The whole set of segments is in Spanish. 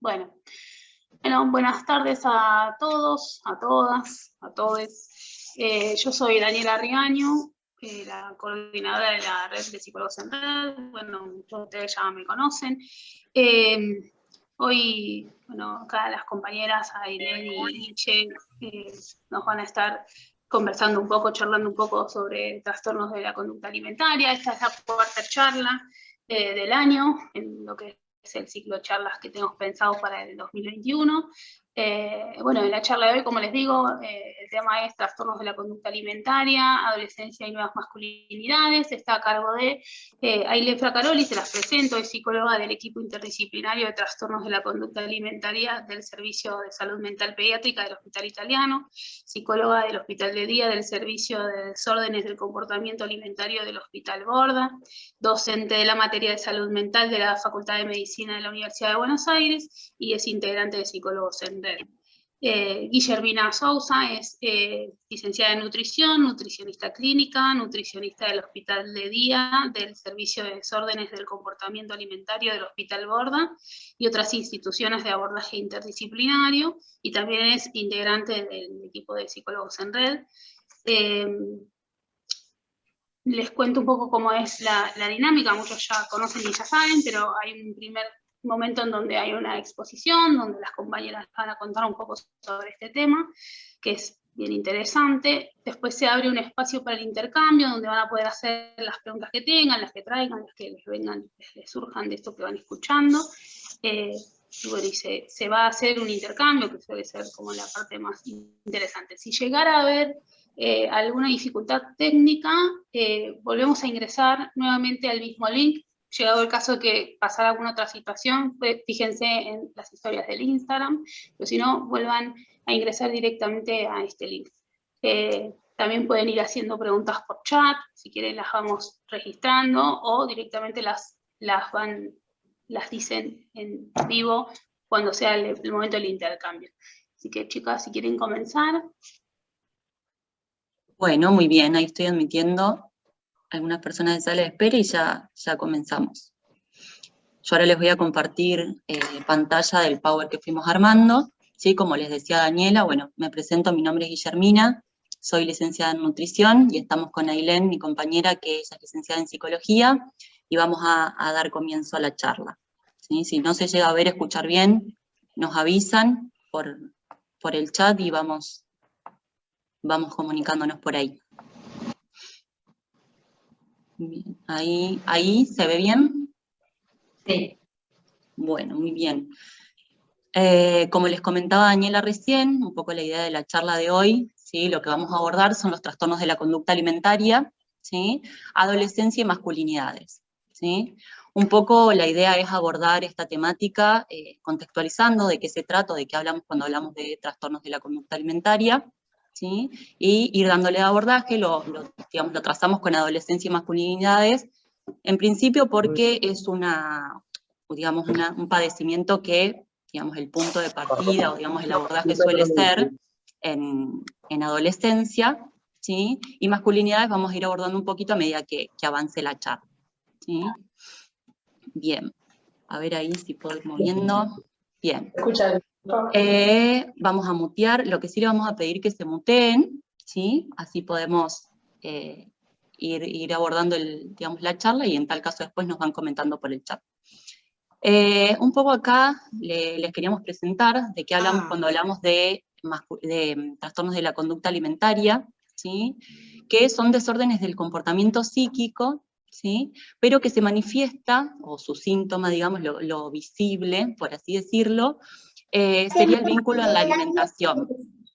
Bueno, buenas tardes a todos, a todas, a todes. Yo soy Daniela Riaño, la coordinadora de la Red de Psicólogos en Red. Bueno, muchos de ustedes ya me conocen. Hoy, bueno, acá las compañeras Ailén y Che nos van a estar conversando un poco, charlando un poco sobre trastornos de la conducta alimentaria. Esta es la cuarta charla del año, en lo que es el ciclo de charlas que tenemos pensado para el 2021. Bueno, en la charla de hoy, como les digo, el tema es trastornos de la conducta alimentaria, adolescencia y nuevas masculinidades. Está a cargo de Ailén Fracaroli, se las presento, es psicóloga del equipo interdisciplinario de trastornos de la conducta alimentaria del Servicio de Salud Mental Pediátrica del Hospital Italiano, psicóloga del Hospital de Día del Servicio de Desórdenes del Comportamiento Alimentario del Hospital Borda, docente de la materia de salud mental de la Facultad de Medicina de la Universidad de Buenos Aires y es integrante de Psicólogos en Red. Guillermina Sousa es licenciada en nutrición, nutricionista clínica, nutricionista del Hospital de Día del Servicio de Desórdenes del Comportamiento Alimentario del Hospital Borda y otras instituciones de abordaje interdisciplinario, y también es integrante del equipo de Psicólogos en Red. Les cuento un poco cómo es la dinámica, muchos ya conocen y ya saben, pero hay un primer momento en donde hay una exposición, donde las compañeras van a contar un poco sobre este tema, que es bien interesante. Después se abre un espacio para el intercambio, donde van a poder hacer las preguntas que tengan, las que traigan, las que les vengan, les surjan de esto que van escuchando. Y bueno, y se va a hacer un intercambio, que suele ser como la parte más interesante. Si llegara a haber alguna dificultad técnica, volvemos a ingresar nuevamente al mismo link. Llegado el caso de que pasara alguna otra situación, fíjense en las historias del Instagram, pero si no, vuelvan a ingresar directamente a este link. También pueden ir haciendo preguntas por chat, si quieren las vamos registrando, o directamente las dicen en vivo cuando sea el momento del intercambio. Así que, chicas, si quieren comenzar. Bueno, muy bien, ahí estoy admitiendo algunas personas de sala de espera y ya comenzamos. Yo ahora les voy a compartir pantalla del Power que fuimos armando, ¿sí? Como les decía Daniela, bueno, me presento, mi nombre es Guillermina, soy licenciada en nutrición y estamos con Ailén, mi compañera, que ella es licenciada en psicología, y vamos a dar comienzo a la charla, ¿sí? Si no se llega a ver, escuchar bien, nos avisan por el chat y vamos comunicándonos por ahí. Bien. ¿Ahí se ve bien? Sí. Bueno, muy bien. Como les comentaba Daniela recién, un poco la idea de la charla de hoy, ¿sí? Lo que vamos a abordar son los trastornos de la conducta alimentaria, ¿sí? Adolescencia y masculinidades, ¿sí? Un poco la idea es abordar esta temática contextualizando de qué se trata, de qué hablamos cuando hablamos de trastornos de la conducta alimentaria, ¿sí? Y ir dándole abordaje, lo trazamos con adolescencia y masculinidades, en principio porque es un padecimiento que, digamos, el punto de partida, o digamos, el abordaje suele ser en adolescencia, ¿sí? Y masculinidades vamos a ir abordando un poquito a medida que avance la charla, ¿sí? Bien, a ver ahí si puedo ir moviendo. Bien. Vamos a mutear, lo que sí le vamos a pedir que se muteen, ¿sí? Así podemos ir abordando la charla, y en tal caso después nos van comentando por el chat. Un poco acá les queríamos presentar de qué hablamos cuando hablamos de trastornos de la conducta alimentaria, ¿sí? Que son desórdenes del comportamiento psíquico, ¿sí? Pero que se manifiesta, o su síntoma, digamos, lo visible, por así decirlo, sería el vínculo en la alimentación,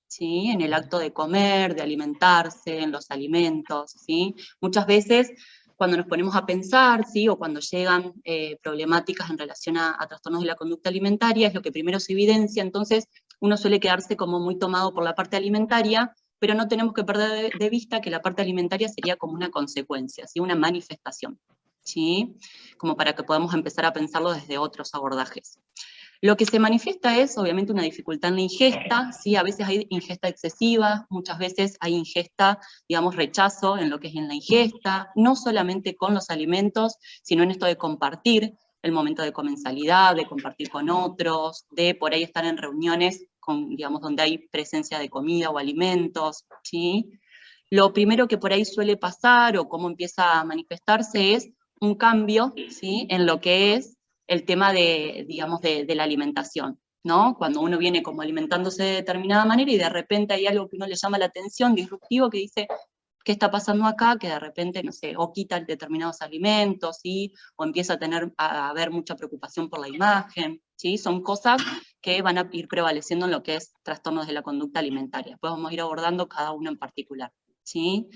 ¿sí? En el acto de comer, de alimentarse, en los alimentos, ¿sí? Muchas veces cuando nos ponemos a pensar, ¿sí? O cuando llegan problemáticas en relación a trastornos de la conducta alimentaria, es lo que primero se evidencia. Entonces uno suele quedarse como muy tomado por la parte alimentaria, pero no tenemos que perder de vista que la parte alimentaria sería como una consecuencia, ¿sí? Una manifestación, ¿sí? Como para que podamos empezar a pensarlo desde otros abordajes. Lo que se manifiesta es, obviamente, una dificultad en la ingesta, ¿sí? A veces hay ingesta excesiva, muchas veces hay ingesta, digamos, rechazo en lo que es en la ingesta, no solamente con los alimentos, sino en esto de compartir, el momento de comensalidad, de compartir con otros, de por ahí estar en reuniones con, digamos, donde hay presencia de comida o alimentos, ¿sí? Lo primero que por ahí suele pasar o cómo empieza a manifestarse es un cambio, ¿sí?, en lo que es el tema de, digamos, de la alimentación, ¿no? Cuando uno viene como alimentándose de determinada manera y de repente hay algo que uno le llama la atención, disruptivo, que dice, ¿qué está pasando acá? Que de repente, no sé, o quitan determinados alimentos, ¿sí? O empieza a haber mucha preocupación por la imagen, ¿sí? Son cosas que van a ir prevaleciendo en lo que es trastornos de la conducta alimentaria. Después vamos a ir abordando cada uno en particular, ¿sí?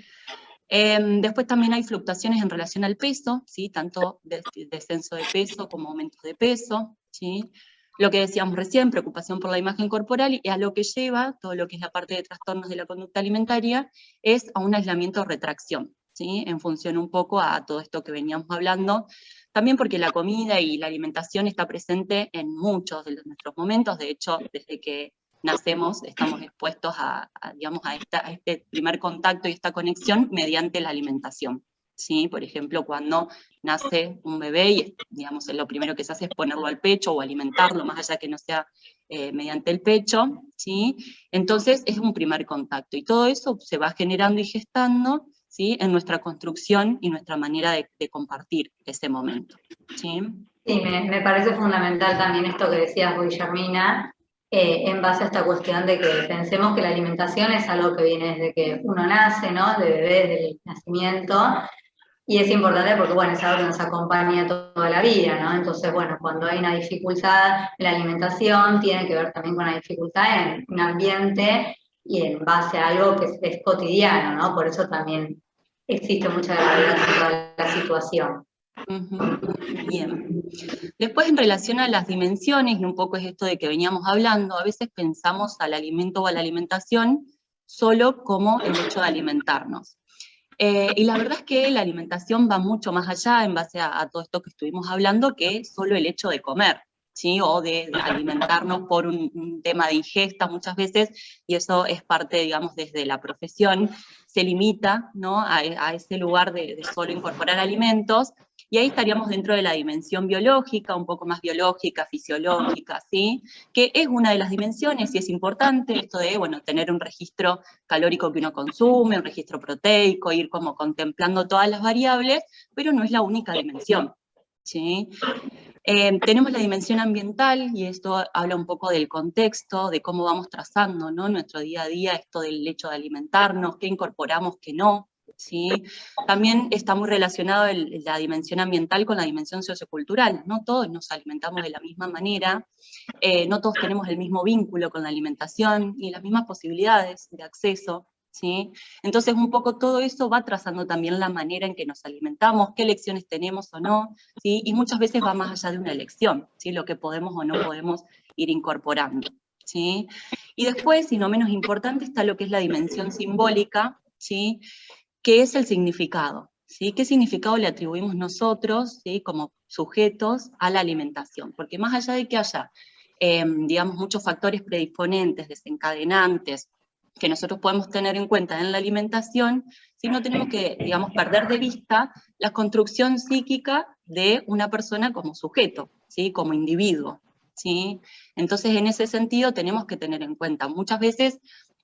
Después también hay fluctuaciones en relación al peso, ¿sí? Tanto descenso de peso como aumento de peso, ¿sí? Lo que decíamos recién, preocupación por la imagen corporal, y a lo que lleva todo lo que es la parte de trastornos de la conducta alimentaria es a un aislamiento o retracción, ¿sí? En función un poco a todo esto que veníamos hablando, también porque la comida y la alimentación está presente en muchos de nuestros momentos. De hecho, desde que nacemos estamos expuestos digamos, a este primer contacto y esta conexión mediante la alimentación, ¿sí? Por ejemplo, cuando nace un bebé y, digamos, lo primero que se hace es ponerlo al pecho o alimentarlo, más allá que no sea mediante el pecho, ¿sí? Entonces es un primer contacto, y todo eso se va generando y gestando, ¿sí?, en nuestra construcción y nuestra manera de compartir ese momento, ¿sí? Sí, me parece fundamental también esto que decías, Guillermina, en base a esta cuestión de que pensemos que la alimentación es algo que viene desde que uno nace, ¿no? De bebé, desde el nacimiento, y es importante porque, bueno, es algo que nos acompaña toda la vida, ¿no? Entonces, bueno, cuando hay una dificultad en la alimentación, tiene que ver también con una dificultad en un ambiente y en base a algo que es cotidiano, ¿no? Por eso también existe mucha gravedad en toda la situación. Bien. Después, en relación a las dimensiones, y un poco es esto de que veníamos hablando, a veces pensamos al alimento o a la alimentación solo como el hecho de alimentarnos. Y la verdad es que la alimentación va mucho más allá en base a todo esto que estuvimos hablando, que solo el hecho de comer, ¿sí? O de alimentarnos por un tema de ingesta muchas veces, y eso es parte, digamos, desde la profesión, se limita, ¿no?, a ese lugar de solo incorporar alimentos, y ahí estaríamos dentro de la dimensión biológica, un poco más biológica, fisiológica, ¿sí? Que es una de las dimensiones, y es importante esto de, bueno, tener un registro calórico que uno consume, un registro proteico, ir como contemplando todas las variables, pero no es la única dimensión, ¿sí? Tenemos la dimensión ambiental, y esto habla un poco del contexto, de cómo vamos trazando, ¿no?, nuestro día a día, esto del hecho de alimentarnos, qué incorporamos, qué no, ¿sí? También está muy relacionado la dimensión ambiental con la dimensión sociocultural. No todos nos alimentamos de la misma manera, no todos tenemos el mismo vínculo con la alimentación, ni las mismas posibilidades de acceso, ¿sí? Entonces, un poco todo eso va trazando también la manera en que nos alimentamos, qué elecciones tenemos o no, ¿sí? Y muchas veces va más allá de una elección, ¿sí?, lo que podemos o no podemos ir incorporando, ¿sí? Y después, y no menos importante, está lo que es la dimensión simbólica, ¿sí?, que es el significado, ¿sí? ¿Qué significado le atribuimos nosotros, ¿sí?, como sujetos a la alimentación? Porque más allá de que haya, digamos, muchos factores predisponentes, desencadenantes, que nosotros podemos tener en cuenta en la alimentación, ¿sí?, no tenemos que, digamos, perder de vista la construcción psíquica de una persona como sujeto, ¿sí?, como individuo, ¿sí? Entonces, en ese sentido, tenemos que tener en cuenta, muchas veces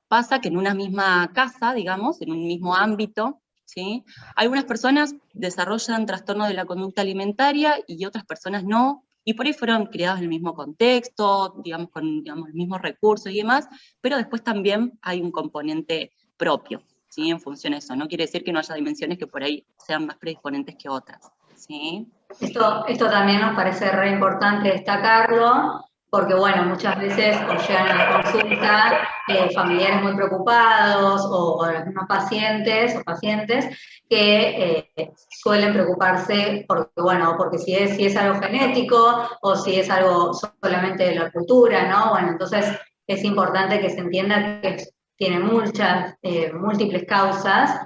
pasa que en una misma casa, digamos, en un mismo ámbito, ¿sí?, algunas personas desarrollan trastornos de la conducta alimentaria y otras personas no, y por ahí fueron criados en el mismo contexto, digamos, con, digamos, los mismos recursos y demás, pero después también hay un componente propio, ¿sí?, en función a eso. No quiere decir que no haya dimensiones que por ahí sean más predisponentes que otras, ¿sí? Esto también nos parece re importante destacarlo, porque bueno, muchas veces os llegan a la consulta familiares muy preocupados o los mismos pacientes o pacientes que suelen preocuparse porque, bueno, porque si es algo genético o si es algo solamente de la cultura, ¿no? Bueno, entonces es importante que se entienda que tiene muchas, múltiples causas.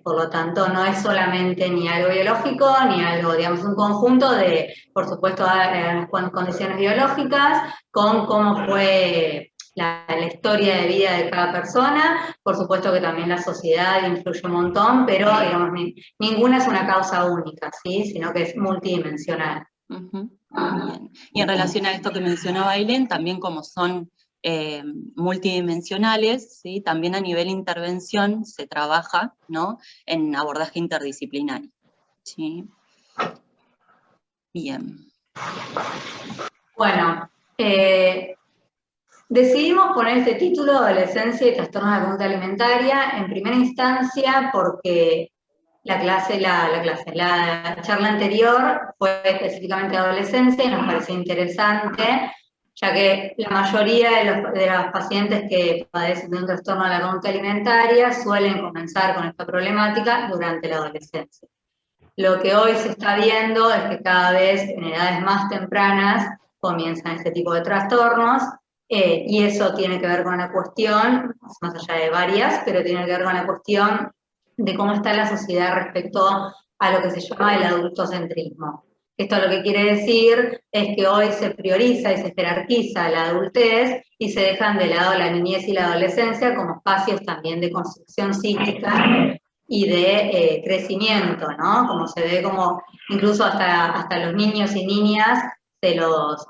Por lo tanto, no es solamente ni algo biológico, ni algo, digamos, un conjunto de, por supuesto, condiciones biológicas, con cómo fue la historia de vida de cada persona. Por supuesto que también la sociedad influye un montón, pero, digamos, ninguna es una causa única, ¿sí?, sino que es multidimensional. Bien. Y en relación a esto que mencionaba Ailén, también como son multidimensionales, ¿sí? También a nivel intervención se trabaja, ¿no?, en abordaje interdisciplinario. ¿Sí? Bien. Bueno, decidimos poner este título, Adolescencia y Trastornos de la Conducta Alimentaria, en primera instancia porque la charla anterior fue específicamente de adolescencia y nos pareció interesante, ya que la mayoría de los pacientes que padecen de un trastorno de la conducta alimentaria suelen comenzar con esta problemática durante la adolescencia. Lo que hoy se está viendo es que cada vez en edades más tempranas comienzan este tipo de trastornos, y eso tiene que ver con la cuestión, más allá de varias, pero tiene que ver con la cuestión de cómo está la sociedad respecto a lo que se llama el adultocentrismo. Esto lo que quiere decir es que hoy se prioriza y se jerarquiza la adultez y se dejan de lado la niñez y la adolescencia como espacios también de construcción psíquica y de crecimiento, ¿no? Como se ve como incluso hasta los niños y niñas se los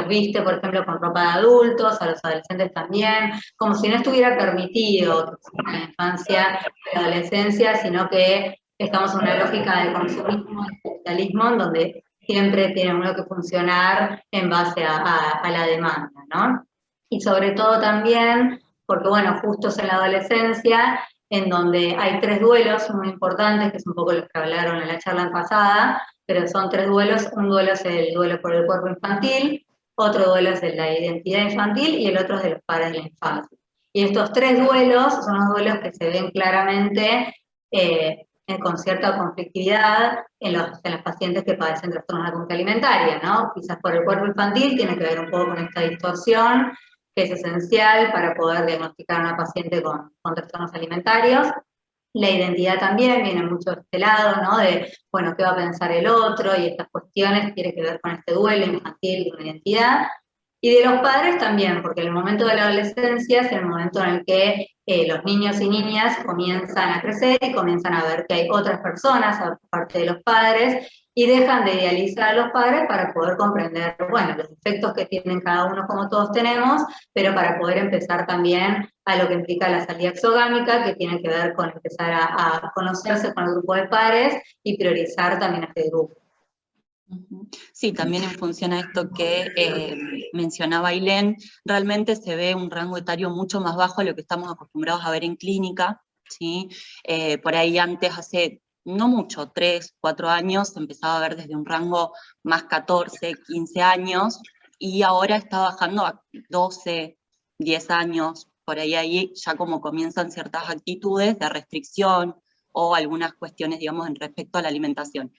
viste, por ejemplo, con ropa de adultos, a los adolescentes también, como si no estuviera permitido en la infancia y la adolescencia, sino que estamos en una lógica de consumismo y capitalismo en donde siempre tiene uno que funcionar en base a la demanda, ¿no? Y sobre todo también, porque bueno, justo es en la adolescencia, en donde hay 3 duelos muy importantes, que es un poco los que hablaron en la charla pasada, pero son 3 duelos. Un duelo es el duelo por el cuerpo infantil, otro duelo es el de la identidad infantil y el otro es de los padres de la infancia. Y estos 3 duelos son los duelos que se ven claramente con cierta conflictividad en los pacientes que padecen trastornos de la conducta alimentaria, ¿no? Quizás por el cuerpo infantil tiene que ver un poco con esta distorsión, que es esencial para poder diagnosticar a una paciente con trastornos alimentarios. La identidad también viene mucho de este lado, ¿no? De, bueno, ¿qué va a pensar el otro? Y estas cuestiones tienen que ver con este duelo infantil de una identidad. Y de los padres también, porque el momento de la adolescencia es el momento en el que los niños y niñas comienzan a crecer y comienzan a ver que hay otras personas aparte de los padres y dejan de idealizar a los padres para poder comprender, bueno, los defectos que tienen cada uno como todos tenemos, pero para poder empezar también a lo que implica la salida exogámica, que tiene que ver con empezar a conocerse con el grupo de pares y priorizar también a este grupo. Sí, también en función a esto que mencionaba Ailén, realmente se ve un rango etario mucho más bajo a lo que estamos acostumbrados a ver en clínica, ¿sí? Por ahí antes, hace no mucho, 3, 4 años, se empezaba a ver desde un rango más 14, 15 años, y ahora está bajando a 12, 10 años, por ahí ya como comienzan ciertas actitudes de restricción o algunas cuestiones, digamos, en respecto a la alimentación,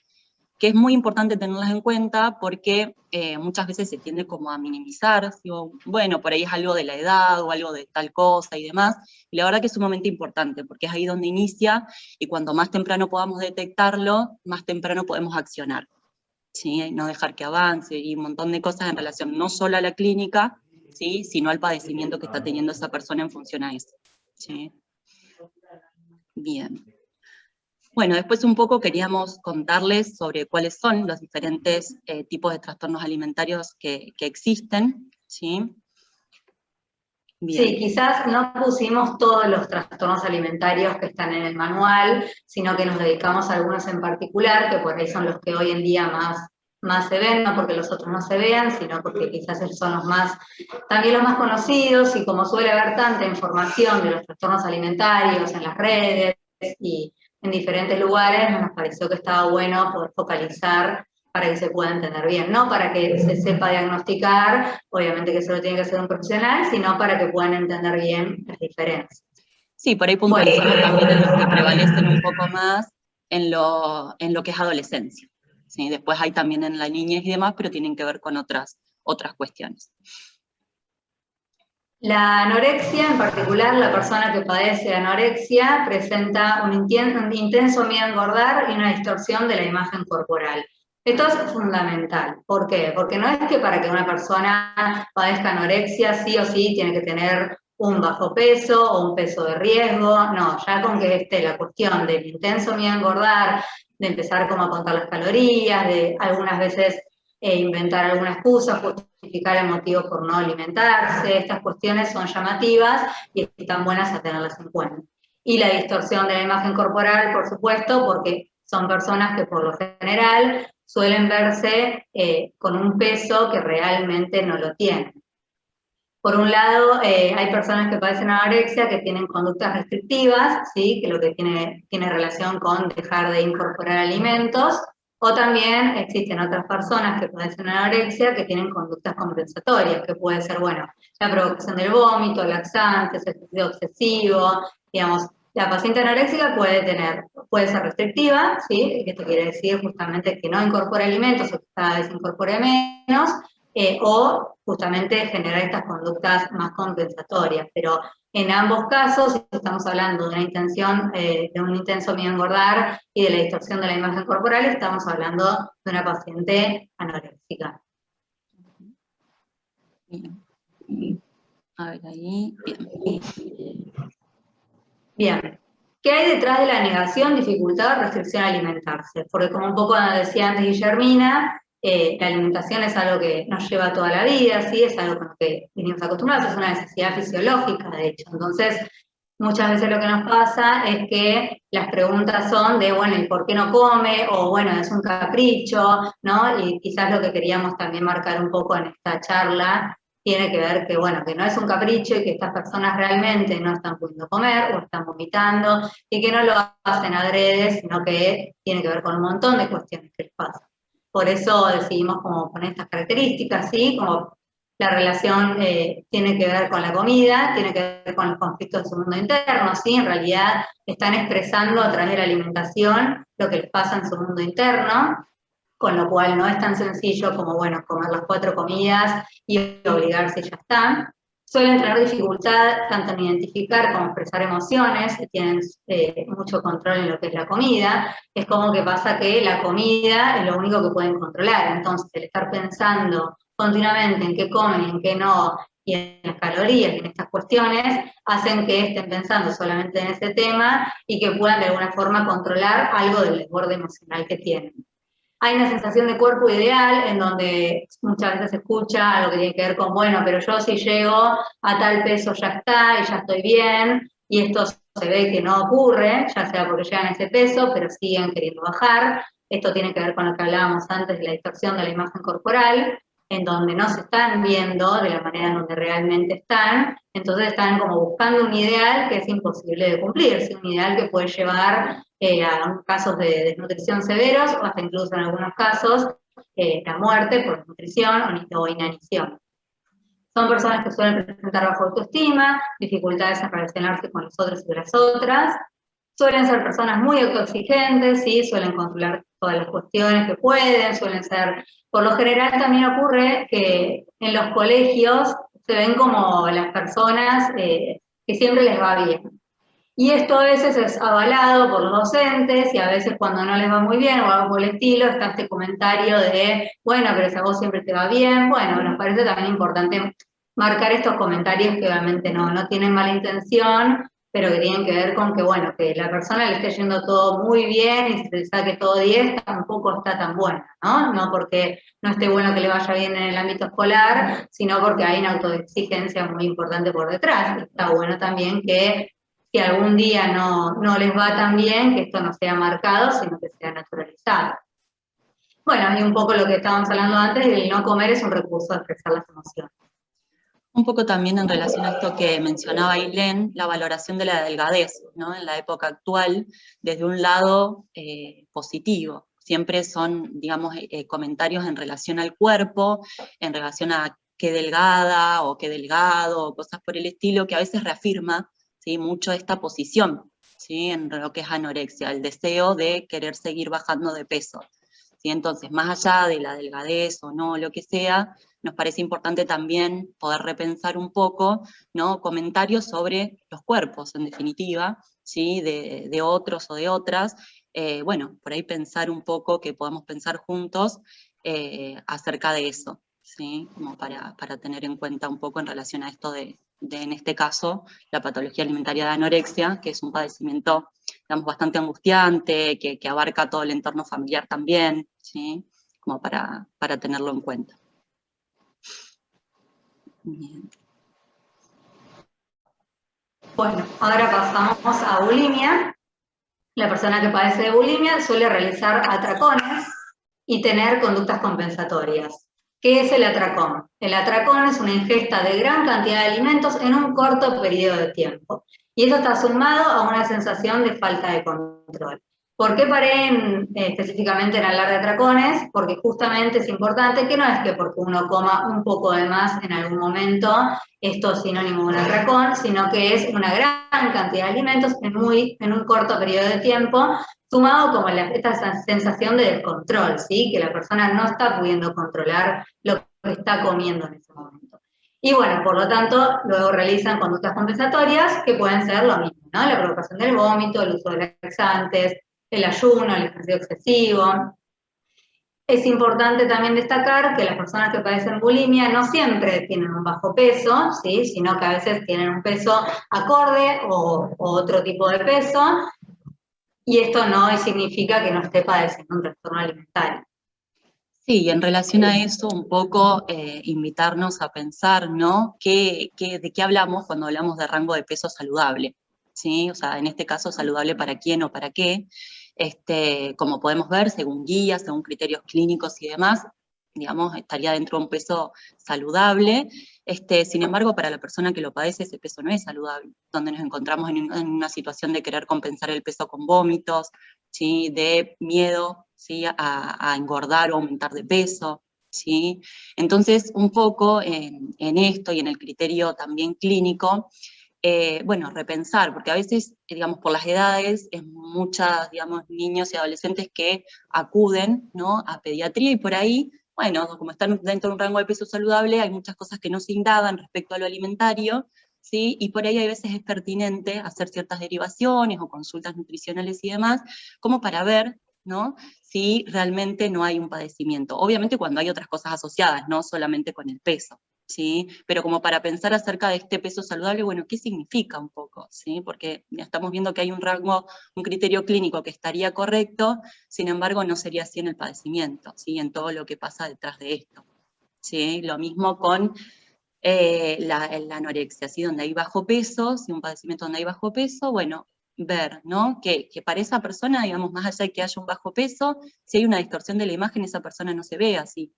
que es muy importante tenerlas en cuenta porque muchas veces se tiende como a minimizar, digo, bueno, por ahí es algo de la edad o algo de tal cosa y demás, y la verdad que es sumamente importante porque es ahí donde inicia y cuanto más temprano podamos detectarlo, más temprano podemos accionar, ¿sí? No dejar que avance y un montón de cosas en relación no solo a la clínica, ¿sí?, sino al padecimiento que está teniendo esa persona en función a eso, ¿sí? Bien. Bueno, después un poco queríamos contarles sobre cuáles son los diferentes tipos de trastornos alimentarios que existen, ¿sí? Bien. Sí, quizás no pusimos todos los trastornos alimentarios que están en el manual, sino que nos dedicamos a algunos en particular, que por ahí son los que hoy en día más se ven, no porque los otros no se vean, sino porque quizás son también los más conocidos, y como suele haber tanta información de los trastornos alimentarios en las redes y en diferentes lugares, nos pareció que estaba bueno poder focalizar para que se pueda entender bien, no para que se sepa diagnosticar, obviamente que eso lo tiene que hacer un profesional, sino para que puedan entender bien las diferencias. Sí, por ahí puntualizamos también en los que prevalecen un poco más en lo que es adolescencia, ¿sí? Después hay también en la niñez y demás, pero tienen que ver con otras cuestiones. La anorexia, en particular, la persona que padece anorexia presenta un intenso miedo a engordar y una distorsión de la imagen corporal. Esto es fundamental. ¿Por qué? Porque no es que para que una persona padezca anorexia sí o sí tiene que tener un bajo peso o un peso de riesgo, no, ya con que esté la cuestión del intenso miedo a engordar empezar como a contar las calorías, de algunas veces inventar alguna excusa, justificar el motivo por no alimentarse. Estas cuestiones son llamativas y están buenas a tenerlas en cuenta. Y la distorsión de la imagen corporal, por supuesto, porque son personas que por lo general suelen verse con un peso que realmente no lo tienen. Por un lado, hay personas que padecen anorexia que tienen conductas restrictivas, ¿sí? Que lo que tiene relación con dejar de incorporar alimentos, o también existen otras personas que padecen anorexia que tienen conductas compensatorias, que puede ser, bueno, la provocación del vómito, laxantes, ejercicio obsesivo, digamos. La paciente anoréxica puede ser restrictiva, ¿sí? Esto quiere decir justamente que no incorpora alimentos o que cada vez incorpore menos, o justamente generar estas conductas más compensatorias. Pero en ambos casos, si estamos hablando de una intención, de un intenso miedo a engordar y de la distorsión de la imagen corporal, estamos hablando de una paciente anoréxica. Bien. A ver, ahí, bien. Bien. ¿Qué hay detrás de la negación, dificultad o restricción a alimentarse? Porque como un poco decía antes Guillermina, la alimentación es algo que nos lleva toda la vida, ¿sí? Es algo con lo que venimos acostumbrados, es una necesidad fisiológica, de hecho. Entonces, muchas veces lo que nos pasa es que las preguntas son de, bueno, ¿y por qué no come? O, bueno, es un capricho, ¿no? Y quizás lo que queríamos también marcar un poco en esta charla tiene que ver que, bueno, que no es un capricho y que estas personas realmente no están pudiendo comer o están vomitando y que no lo hacen adrede, sino que tiene que ver con un montón de cuestiones que les pasan. Por eso decidimos como poner estas características, ¿sí? Como la relación tiene que ver con la comida, tiene que ver con los conflictos de su mundo interno, ¿sí? En realidad están expresando a través de la alimentación lo que les pasa en su mundo interno, con lo cual no es tan sencillo como, bueno, comer las 4 comidas y obligarse y ya está. Suelen tener dificultad tanto en identificar como expresar emociones, que tienen mucho control en lo que es la comida. Es como que pasa que la comida es lo único que pueden controlar, entonces el estar pensando continuamente en qué comen y en qué no, y en las calorías y en estas cuestiones, hacen que estén pensando solamente en ese tema y que puedan de alguna forma controlar algo del desborde emocional que tienen. Hay una sensación de cuerpo ideal en donde muchas veces se escucha algo que tiene que ver con, bueno, pero yo si llego a tal peso ya está y ya estoy bien, y esto se ve que no ocurre, ya sea porque llegan a ese peso, pero siguen queriendo bajar. Esto tiene que ver con lo que hablábamos antes de la distorsión de la imagen corporal, en donde no se están viendo de la manera en donde realmente están, entonces están como buscando un ideal que es imposible de cumplir, ¿sí? Un ideal que puede llevar a casos de desnutrición severos o hasta incluso en algunos casos la muerte por desnutrición o inanición. Son personas que suelen presentar baja autoestima, dificultades en relacionarse con los otros y las otras, suelen ser personas muy autoexigentes, ¿sí? Suelen controlar todas las cuestiones que pueden, suelen ser, por lo general también ocurre que en los colegios se ven como las personas que siempre les va bien. Y esto a veces es avalado por los docentes y a veces cuando no les va muy bien o algo por el estilo está este comentario de, bueno, pero si a vos siempre te va bien. Bueno, nos parece también importante marcar estos comentarios que obviamente no tienen mala intención, pero que tienen que ver con que, bueno, que la persona le esté yendo todo muy bien y se le saque todo 10, tampoco está tan buena, ¿no? No porque no esté bueno que le vaya bien en el ámbito escolar, sino porque hay una autoexigencia muy importante por detrás. Está bueno también que si algún día no les va tan bien, que esto no sea marcado, sino que sea naturalizado. Bueno, y un poco lo que estábamos hablando antes, el no comer es un recurso de expresar las emociones. Un poco también en relación a esto que mencionaba Ailén, la valoración de la delgadez, ¿no? En la época actual, desde un lado positivo. Siempre son, digamos, comentarios en relación al cuerpo, en relación a qué delgada o qué delgado, o cosas por el estilo, que a veces reafirma, ¿sí? Mucho esta posición, ¿sí? En lo que es anorexia, el deseo de querer seguir bajando de peso. ¿Sí? Entonces, más allá de la delgadez o no, lo que sea, nos parece importante también poder repensar un poco, ¿no? Comentarios sobre los cuerpos, en definitiva, ¿sí? de otros o de otras. Bueno, por ahí pensar un poco, que podamos pensar juntos acerca de eso, ¿sí? Como para tener en cuenta un poco en relación a esto de en este caso, la patología alimentaria de anorexia, que es un padecimiento, digamos, bastante angustiante, que abarca todo el entorno familiar también, ¿sí? Como para tenerlo en cuenta. Bien. Bueno, ahora pasamos a bulimia. La persona que padece de bulimia suele realizar atracones y tener conductas compensatorias. ¿Qué es el atracón? El atracón es una ingesta de gran cantidad de alimentos en un corto periodo de tiempo. Y eso está sumado a una sensación de falta de control. ¿Por qué paré específicamente en hablar de atracones? Porque justamente es importante que no es que porque uno coma un poco de más en algún momento, esto es sinónimo de un atracón, sino que es una gran cantidad de alimentos en un corto periodo de tiempo, sumado como esta sensación de descontrol, ¿sí? Que la persona no está pudiendo controlar lo que está comiendo en ese momento. Y bueno, por lo tanto, luego realizan conductas compensatorias que pueden ser lo mismo, ¿no? La provocación del vómito, el uso de laxantes, el ayuno, el ejercicio excesivo. Es importante también destacar que las personas que padecen bulimia no siempre tienen un bajo peso, ¿sí? Sino que a veces tienen un peso acorde o otro tipo de peso, y esto no significa que no esté padeciendo un trastorno alimentario. Sí, y en relación a eso, un poco invitarnos a pensar, ¿no? ¿De qué hablamos cuando hablamos de rango de peso saludable? ¿Sí? O sea, en este caso, saludable para quién o para qué. Como podemos ver, según guías, según criterios clínicos y demás, digamos, estaría dentro de un peso saludable. Sin embargo, para la persona que lo padece, ese peso no es saludable, donde nos encontramos en una situación de querer compensar el peso con vómitos, ¿sí? De miedo, ¿sí? a engordar o aumentar de peso, ¿sí? Entonces, un poco en esto y en el criterio también clínico, bueno, repensar, porque a veces, digamos, por las edades, es muchas, digamos, niños y adolescentes que acuden, ¿no? a pediatría y por ahí, bueno, como están dentro de un rango de peso saludable, hay muchas cosas que no se indagan respecto a lo alimentario, ¿sí? Y por ahí a veces es pertinente hacer ciertas derivaciones o consultas nutricionales y demás, como para ver, ¿no? si realmente no hay un padecimiento. Obviamente cuando hay otras cosas asociadas, no solamente con el peso, ¿sí? Pero como para pensar acerca de este peso saludable, bueno, ¿qué significa un poco? ¿Sí? Porque estamos viendo que hay un rango, un criterio clínico que estaría correcto, sin embargo no sería así en el padecimiento, ¿sí? En todo lo que pasa detrás de esto, ¿sí? Lo mismo con la anorexia, ¿sí? Donde hay bajo peso, si un padecimiento donde hay bajo peso, bueno, ver, ¿no? Que para esa persona, digamos, más allá de que haya un bajo peso, si hay una distorsión de la imagen, esa persona no se ve así,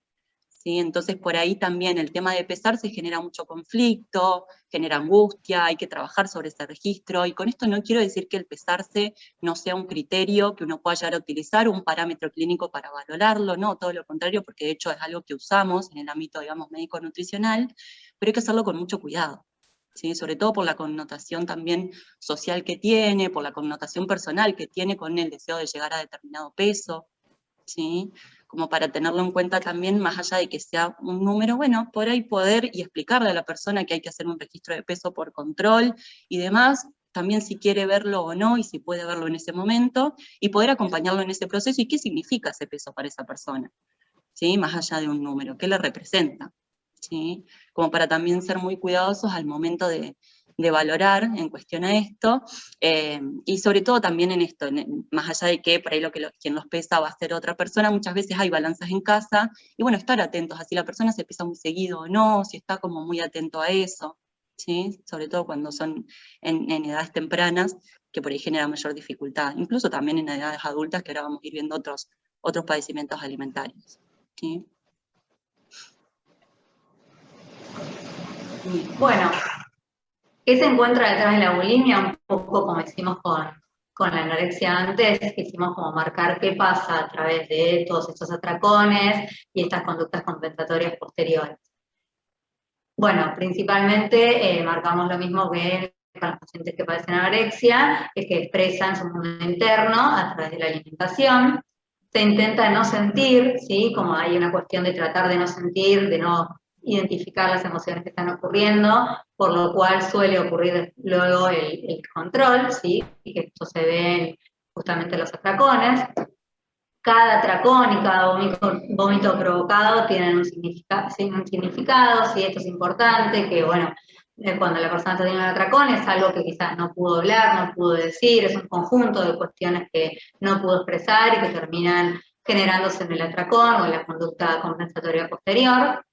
¿sí? Entonces por ahí también el tema de pesarse genera mucho conflicto, genera angustia, hay que trabajar sobre ese registro, y con esto no quiero decir que el pesarse no sea un criterio que uno pueda llegar a utilizar, un parámetro clínico para valorarlo, no, todo lo contrario, porque de hecho es algo que usamos en el ámbito, digamos, médico-nutricional, pero hay que hacerlo con mucho cuidado, ¿sí? Sobre todo por la connotación también social que tiene, por la connotación personal que tiene con el deseo de llegar a determinado peso, ¿sí? Como para tenerlo en cuenta también, más allá de que sea un número, bueno, por ahí poder y explicarle a la persona que hay que hacer un registro de peso por control y demás, también si quiere verlo o no, y si puede verlo en ese momento, y poder acompañarlo en ese proceso, y qué significa ese peso para esa persona, ¿sí? Más allá de un número, ¿qué le representa? ¿Sí? Como para también ser muy cuidadosos al momento de valorar en cuestión a esto, y sobre todo también en esto, más allá de que por ahí quien los pesa va a ser otra persona, muchas veces hay balanzas en casa, y bueno, estar atentos a si la persona se pesa muy seguido o no, si está como muy atento a eso, ¿sí? Sobre todo cuando son en edades tempranas, que por ahí genera mayor dificultad, incluso también en edades adultas, que ahora vamos a ir viendo otros padecimientos alimentarios, ¿sí? Bueno, ¿qué se encuentra detrás de la bulimia? Un poco como hicimos con la anorexia antes, quisimos como marcar qué pasa a través de todos estos atracones y estas conductas compensatorias posteriores. Bueno, principalmente marcamos lo mismo que con los pacientes que padecen anorexia, es que expresan su mundo interno a través de la alimentación. Se intenta no sentir, ¿sí? Como hay una cuestión de tratar de no sentir, de no identificar las emociones que están ocurriendo, por lo cual suele ocurrir luego el control, ¿sí? Y que esto se ve en justamente los atracones. Cada atracón y cada vómito provocado tienen un significado, ¿sí? Esto es importante, que bueno, cuando la persona está teniendo un atracón, es algo que quizás no pudo hablar, no pudo decir, es un conjunto de cuestiones que no pudo expresar y que terminan generándose en el atracón o en la conducta compensatoria posterior.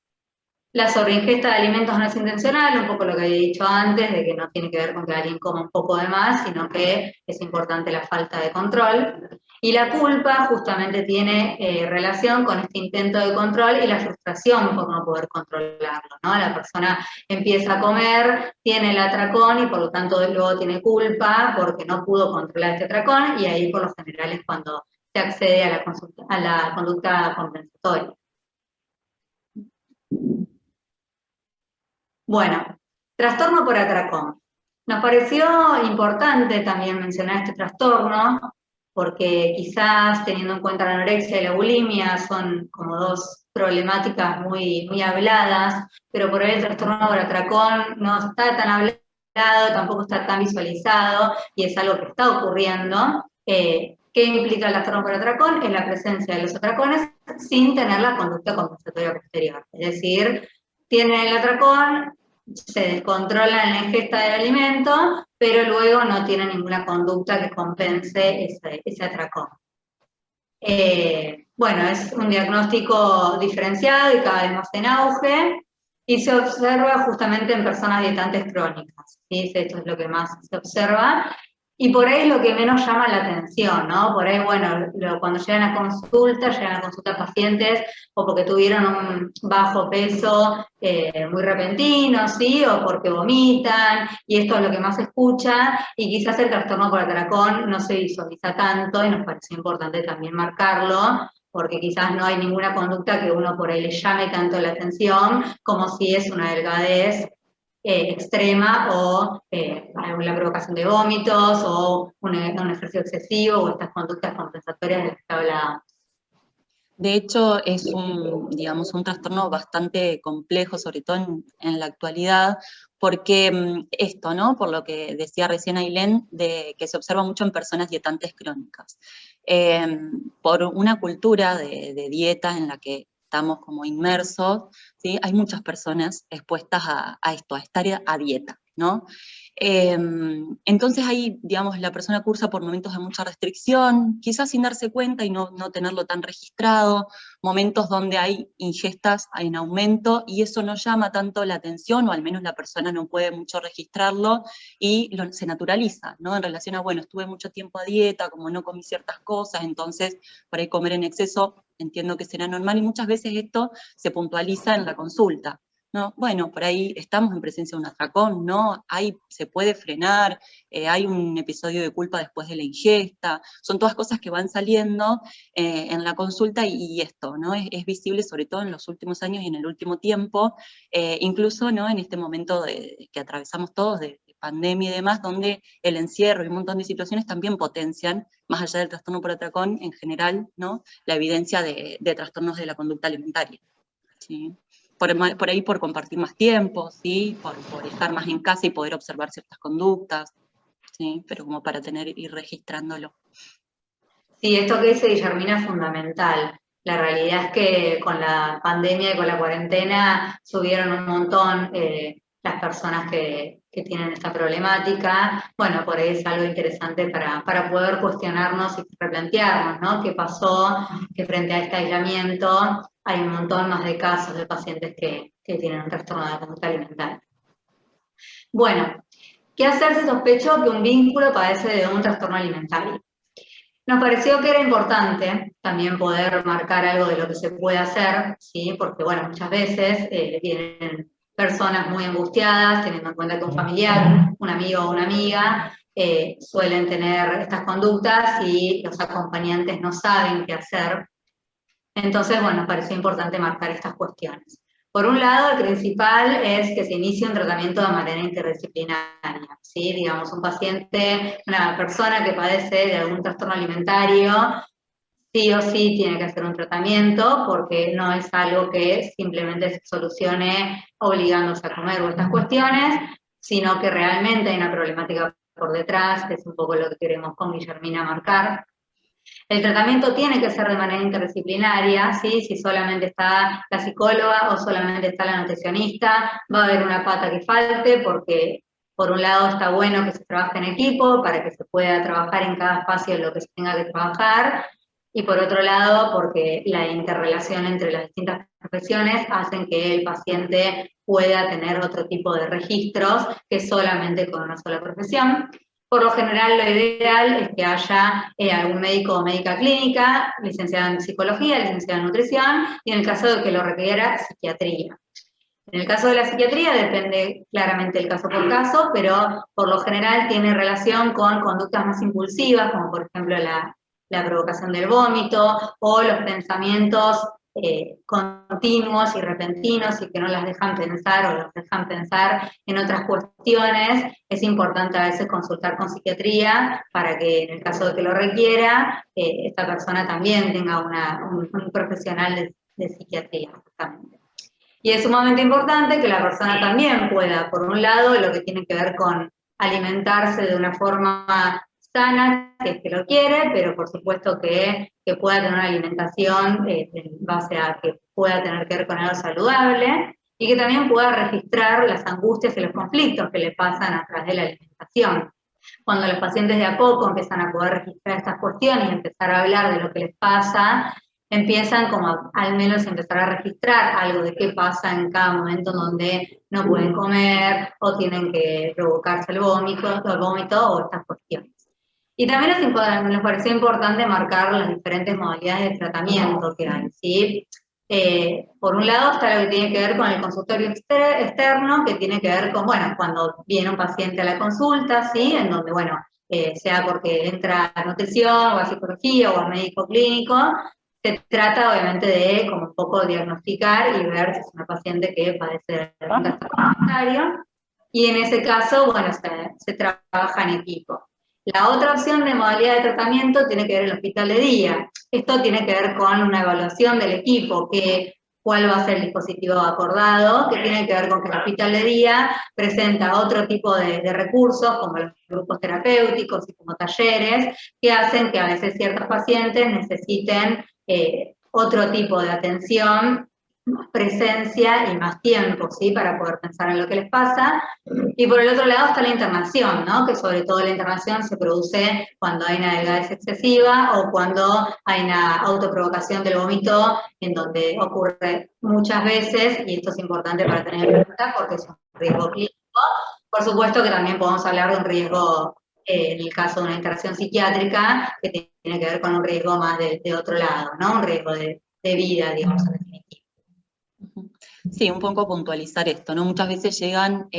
La sobreingesta de alimentos no es intencional, un poco lo que había dicho antes, de que no tiene que ver con que alguien coma un poco de más, sino que es importante la falta de control. Y la culpa justamente tiene relación con este intento de control y la frustración por no poder controlarlo, ¿no? La persona empieza a comer, tiene el atracón y por lo tanto luego tiene culpa porque no pudo controlar este atracón, y ahí por lo general es cuando se accede a la conducta compensatoria. Bueno, trastorno por atracón. Nos pareció importante también mencionar este trastorno, porque quizás teniendo en cuenta la anorexia y la bulimia son como dos problemáticas muy, muy habladas, pero por ahí el trastorno por atracón no está tan hablado, tampoco está tan visualizado, y es algo que está ocurriendo. ¿Qué implica el trastorno por atracón? Es la presencia de los atracones sin tener la conducta compensatoria posterior. Es decir, tienen el atracón, se descontrolan la ingesta del alimento, pero luego no tienen ninguna conducta que compense ese atracón. Bueno, es un diagnóstico diferenciado y cada vez más en auge, y se observa justamente en personas dietantes crónicas, ¿sí? Esto es lo que más se observa, y por ahí es lo que menos llama la atención, ¿no? Por ahí, bueno, cuando llegan a consulta pacientes o porque tuvieron un bajo peso muy repentino, ¿sí? O porque vomitan, y esto es lo que más se escucha, y quizás el trastorno por atracón no se visualiza tanto, y nos pareció importante también marcarlo, porque quizás no hay ninguna conducta que uno por ahí le llame tanto la atención como si es una delgadez extrema o la provocación de vómitos o un ejercicio excesivo o estas conductas compensatorias de las que hablábamos. De hecho, es digamos, un trastorno bastante complejo, sobre todo en la actualidad, porque esto, ¿no? Por lo que decía recién Ailén, de que se observa mucho en personas dietantes crónicas. Por una cultura de dieta en la que estamos como inmersos, ¿sí? Hay muchas personas expuestas a esto, a estar a dieta, ¿no? Entonces ahí, digamos, la persona cursa por momentos de mucha restricción, quizás sin darse cuenta y no tenerlo tan registrado, momentos donde hay ingestas en aumento y eso no llama tanto la atención, o al menos la persona no puede mucho registrarlo y se naturaliza, ¿no? En relación a, bueno, estuve mucho tiempo a dieta, como no comí ciertas cosas, entonces por ahí comer en exceso entiendo que será normal, y muchas veces esto se puntualiza en la consulta. No, bueno, por ahí estamos en presencia de un atracón, ¿no? Se puede frenar, hay un episodio de culpa después de la ingesta, son todas cosas que van saliendo en la consulta, y esto, ¿no? Es visible sobre todo en los últimos años y en el último tiempo, incluso, ¿no? En este momento que atravesamos todos de pandemia y demás, donde el encierro y un montón de situaciones también potencian, más allá del trastorno por atracón, en general, ¿no? La evidencia de trastornos de la conducta alimentaria, ¿sí? Por ahí por compartir más tiempo, ¿sí? Por estar más en casa y poder observar ciertas conductas, ¿sí? Pero como para ir registrándolo. Sí, esto que dice Guillermina es fundamental. La realidad es que con la pandemia y con la cuarentena subieron un montón las personas que tienen esta problemática. Bueno, por ahí es algo interesante para poder cuestionarnos y replantearnos, ¿no? ¿Qué pasó? Que frente a este aislamiento hay un montón más de casos de pacientes que tienen un trastorno de la conducta alimentaria. Bueno, ¿qué hacer si sospecho que un vínculo padece de un trastorno alimentario? Nos pareció que era importante también poder marcar algo de lo que se puede hacer, ¿sí? Porque, bueno, muchas veces vienen personas muy angustiadas, teniendo en cuenta que un familiar, un amigo o una amiga suelen tener estas conductas y los acompañantes no saben qué hacer. Entonces, bueno, nos pareció importante marcar estas cuestiones. Por un lado, el principal es que se inicie un tratamiento de manera interdisciplinaria, ¿sí? Digamos, un paciente, una persona que padece de algún trastorno alimentario, sí o sí tiene que hacer un tratamiento, porque no es algo que simplemente se solucione obligándose a comer o estas cuestiones, sino que realmente hay una problemática por detrás, que es un poco lo que queremos con Guillermina marcar. El tratamiento tiene que ser de manera interdisciplinaria, ¿sí? Si solamente está la psicóloga o solamente está la nutricionista, va a haber una pata que falte porque por un lado está bueno que se trabaje en equipo para que se pueda trabajar en cada espacio lo que se tenga que trabajar, y por otro lado porque la interrelación entre las distintas profesiones hacen que el paciente pueda tener otro tipo de registros que solamente con una sola profesión. Por lo general, lo ideal es que haya algún médico o médica clínica, licenciado en psicología, licenciado en nutrición, y en el caso de que lo requiera, psiquiatría. En el caso de la psiquiatría depende claramente el caso por caso, pero por lo general tiene relación con conductas más impulsivas, como por ejemplo la provocación del vómito o los pensamientos continuos y repentinos y que no las dejan pensar o los dejan pensar en otras cuestiones. Es importante a veces consultar con psiquiatría para que en el caso de que lo requiera, esta persona también tenga un profesional de psiquiatría, justamente. Y es sumamente importante que la persona también pueda, por un lado, lo que tiene que ver con alimentarse de una forma sana, si es que lo quiere, pero por supuesto que pueda tener una alimentación en base a que pueda tener que ver con algo saludable, y que también pueda registrar las angustias y los conflictos que le pasan a través de la alimentación. Cuando los pacientes de a poco empiezan a poder registrar estas cuestiones y empezar a hablar de lo que les pasa, empiezan como al menos empezar a registrar algo de qué pasa en cada momento donde no pueden comer o tienen que provocarse el vómito o estas cuestiones. Y también nos pareció importante marcar las diferentes modalidades de tratamiento que hay, ¿sí? Por un lado está lo que tiene que ver con el consultorio externo, que tiene que ver con, bueno, cuando viene un paciente a la consulta, ¿sí? En donde, bueno, sea porque entra a nutrición o a psicología o a médico clínico, se trata obviamente de como un poco diagnosticar y ver si es una paciente que padece de un trastorno alimentario, y en ese caso, bueno, se trabaja en equipo. La otra opción de modalidad de tratamiento tiene que ver el hospital de día. Esto tiene que ver con una evaluación del equipo, cuál va a ser el dispositivo acordado, que tiene que ver con que el hospital de día presenta otro tipo de recursos, como los grupos terapéuticos y como talleres, que hacen que a veces ciertos pacientes necesiten otro tipo de atención, más presencia y más tiempo, ¿sí? Para poder pensar en lo que les pasa. Y por el otro lado está la internación, ¿no? Que sobre todo la internación se produce cuando hay una delgadez excesiva o cuando hay una autoprovocación del vómito, en donde ocurre muchas veces, y esto es importante para tener en cuenta porque es un riesgo clínico. Por supuesto que también podemos hablar de un riesgo, en el caso de una internación psiquiátrica, que tiene que ver con un riesgo más de otro lado, ¿no? Un riesgo de vida, digamos, en definitiva. Sí, un poco puntualizar esto, ¿no? Muchas veces llegan,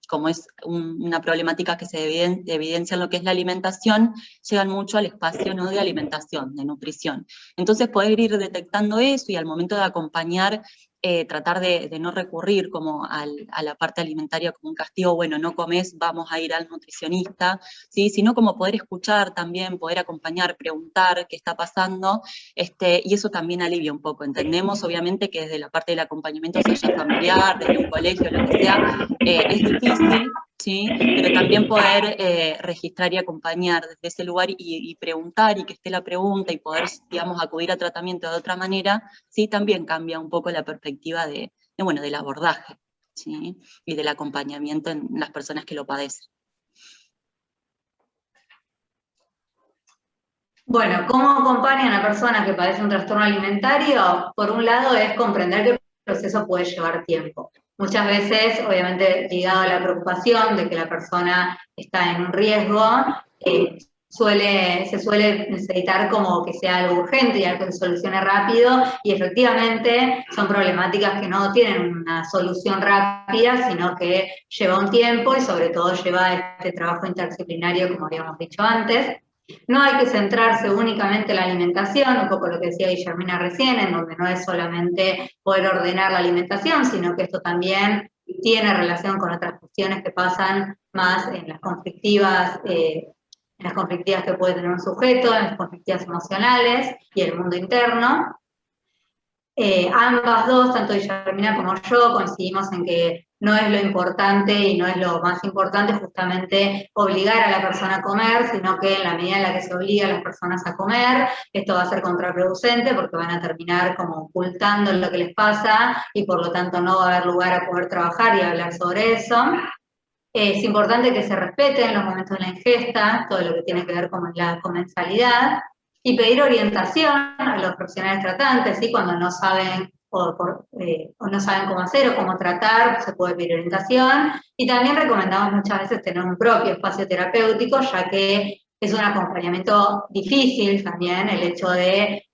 como es una problemática que se evidencia en lo que es la alimentación, llegan mucho al espacio, ¿no?, de alimentación, de nutrición. Entonces poder ir detectando eso y al momento de acompañar, tratar de no recurrir como a la parte alimentaria como un castigo, bueno, no comes, vamos a ir al nutricionista, ¿sí? Sino como poder escuchar también, poder acompañar, preguntar qué está pasando, y eso también alivia un poco. Entendemos obviamente que desde la parte del acompañamiento, sea familiar, desde un colegio, lo que sea, es difícil, ¿sí? Pero también poder registrar y acompañar desde ese lugar y preguntar y que esté la pregunta y poder, digamos, acudir a tratamiento de otra manera, sí, también cambia un poco la perspectiva bueno, del abordaje, ¿sí? Y del acompañamiento en las personas que lo padecen. Bueno, ¿cómo acompaña a una persona que padece un trastorno alimentario? Por un lado es comprender que el proceso puede llevar tiempo. Muchas veces, obviamente, ligado a la preocupación de que la persona está en un riesgo, se suele necesitar como que sea algo urgente y algo que se solucione rápido, y efectivamente son problemáticas que no tienen una solución rápida, sino que lleva un tiempo y sobre todo lleva este trabajo interdisciplinario, como habíamos dicho antes. No hay que centrarse únicamente en la alimentación, un poco lo que decía Guillermina recién, en donde no es solamente poder ordenar la alimentación, sino que esto también tiene relación con otras cuestiones que pasan más en las conflictivas que puede tener un sujeto, en las conflictivas emocionales y el mundo interno. Ambas dos, tanto Guillermina como yo, coincidimos en que no es lo importante y no es lo más importante justamente obligar a la persona a comer, sino que en la medida en la que se obliga a las personas a comer, esto va a ser contraproducente porque van a terminar como ocultando lo que les pasa y por lo tanto no va a haber lugar a poder trabajar y hablar sobre eso. Es importante que se respeten los momentos de la ingesta, todo lo que tiene que ver con la comensalidad, y pedir orientación a los profesionales tratantes, ¿sí? Cuando no saben o no saben cómo hacer o cómo tratar, se puede pedir orientación, y también recomendamos muchas veces tener un propio espacio terapéutico, ya que es un acompañamiento difícil también el hecho de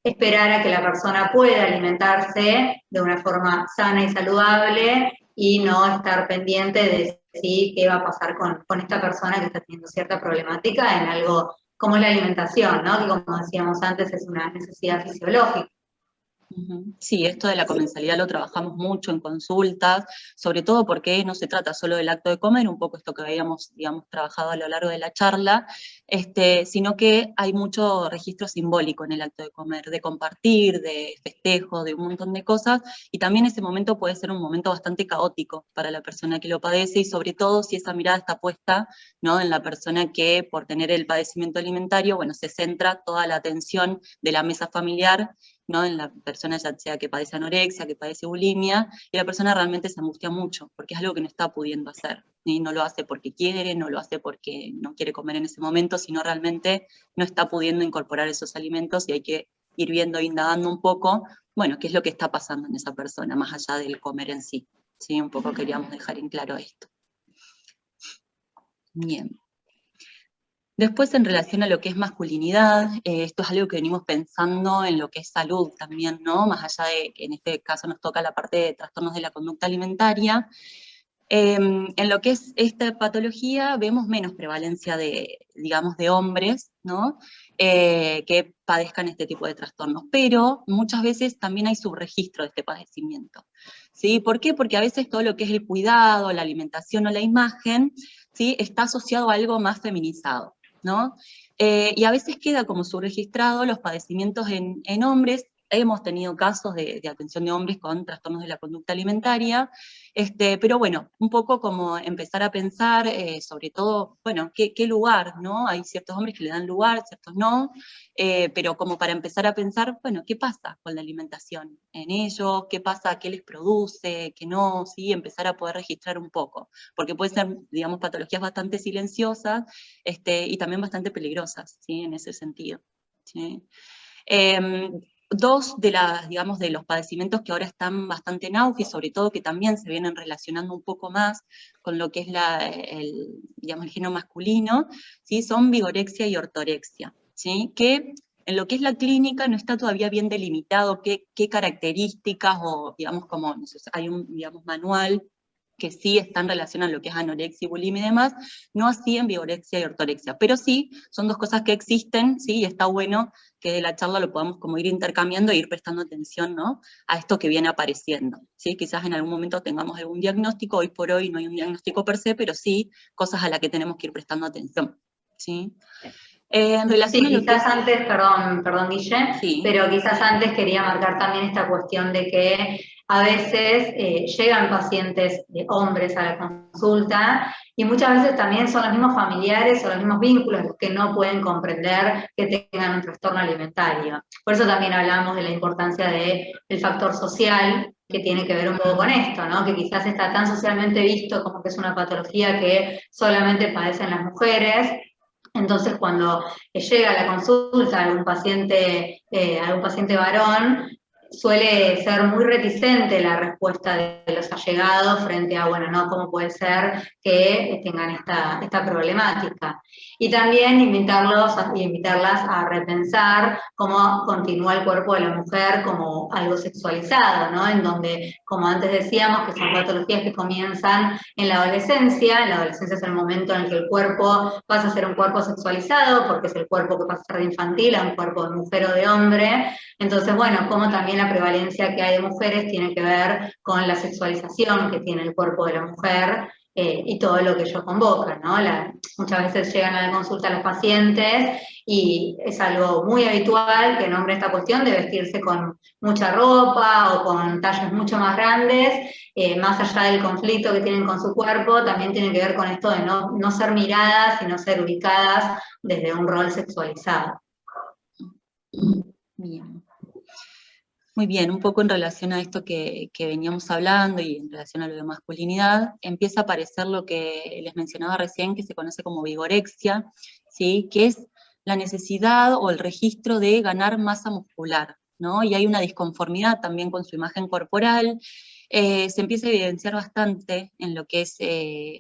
esperar a que la persona pueda alimentarse de una forma sana y saludable y no estar pendiente de sí, qué va a pasar con esta persona que está teniendo cierta problemática en algo como la alimentación, ¿no? Que como decíamos antes es una necesidad fisiológica. Sí, esto de la comensalidad lo trabajamos mucho en consultas, sobre todo porque no se trata solo del acto de comer, un poco esto que habíamos, digamos, trabajado a lo largo de la charla, sino que hay mucho registro simbólico en el acto de comer, de compartir, de festejo, de un montón de cosas, y también ese momento puede ser un momento bastante caótico para la persona que lo padece, y sobre todo si esa mirada está puesta, ¿no?, en la persona que por tener el padecimiento alimentario, bueno, se centra toda la atención de la mesa familiar, ¿no?, en la persona ya sea que padece anorexia, que padece bulimia, y la persona realmente se angustia mucho, porque es algo que no está pudiendo hacer, y no lo hace porque quiere, no lo hace porque no quiere comer en ese momento, sino realmente no está pudiendo incorporar esos alimentos, y hay que ir viendo, indagando un poco, bueno, qué es lo que está pasando en esa persona, más allá del comer en sí, ¿sí? Un poco queríamos dejar en claro esto. Bien. Después, en relación a lo que es masculinidad, esto es algo que venimos pensando en lo que es salud también, ¿no? Más allá de que en este caso nos toca la parte de trastornos de la conducta alimentaria. En lo que es esta patología vemos menos prevalencia de, digamos, de hombres, ¿no?, que padezcan este tipo de trastornos, pero muchas veces también hay subregistro de este padecimiento, ¿sí? ¿Por qué? Porque a veces todo lo que es el cuidado, la alimentación o la imagen, ¿sí?, está asociado a algo más feminizado, ¿no? Y a veces queda como subregistrado los padecimientos en hombres. Hemos tenido casos de atención de hombres con trastornos de la conducta alimentaria, pero bueno, un poco como empezar a pensar, sobre todo, bueno, qué lugar, ¿no? Hay ciertos hombres que le dan lugar, ciertos no, pero como para empezar a pensar, bueno, ¿qué pasa con la alimentación en ellos? ¿Qué pasa? ¿Qué les produce? ¿Qué no? ¿Sí? Empezar a poder registrar un poco, porque pueden ser, digamos, patologías bastante silenciosas, y también bastante peligrosas, ¿sí?, en ese sentido, ¿sí? Dos de digamos, de los padecimientos que ahora están bastante en auge, y sobre todo que también se vienen relacionando un poco más con lo que es digamos, el género masculino, ¿sí?, son vigorexia y ortorexia, ¿sí?, que en lo que es la clínica no está todavía bien delimitado qué características, o digamos, como hay un, digamos, manual que sí están relacionadas a lo que es anorexia y bulimia y demás, no así en vigorexia y ortorexia, pero sí son dos cosas que existen, ¿sí?, y está bueno que de la charla lo podamos como ir intercambiando e ir prestando atención, ¿no?, a esto que viene apareciendo, ¿sí? Quizás en algún momento tengamos algún diagnóstico, hoy por hoy no hay un diagnóstico per se, pero sí cosas a las que tenemos que ir prestando atención, ¿sí? En relación sí, a lo quizás que es, antes, perdón Guille, sí, pero quizás antes quería marcar también esta cuestión de que a veces llegan pacientes hombres a la consulta y muchas veces también son los mismos familiares o los mismos vínculos los que no pueden comprender que tengan un trastorno alimentario. Por eso también hablamos de la importancia del factor social, que tiene que ver un poco con esto, ¿no? Que quizás está tan socialmente visto como que es una patología que solamente padecen las mujeres. Entonces, cuando llega a la consulta algún paciente varón, suele ser muy reticente la respuesta de los allegados frente a, bueno, no, ¿cómo puede ser que tengan esta problemática? Y también invitarlas a repensar cómo continúa el cuerpo de la mujer como algo sexualizado, ¿no? En donde, como antes decíamos, que son patologías que comienzan en la adolescencia es el momento en el que el cuerpo pasa a ser un cuerpo sexualizado, porque es el cuerpo que pasa a ser de infantil a un cuerpo de mujer o de hombre. Entonces, bueno, como también la prevalencia que hay de mujeres tiene que ver con la sexualización que tiene el cuerpo de la mujer, y todo lo que ello convoca, ¿no? Muchas veces llegan a la consulta los pacientes y es algo muy habitual que nombre esta cuestión de vestirse con mucha ropa o con talles mucho más grandes, más allá del conflicto que tienen con su cuerpo, también tiene que ver con esto de no ser miradas y no ser ubicadas desde un rol sexualizado. Bien. Muy bien, un poco en relación a esto que veníamos hablando y en relación a lo de masculinidad, empieza a aparecer lo que les mencionaba recién, que se conoce como vigorexia, ¿sí? Que es la necesidad o el registro de ganar masa muscular, ¿no? Y hay una disconformidad también con su imagen corporal. Se empieza a evidenciar bastante en lo que es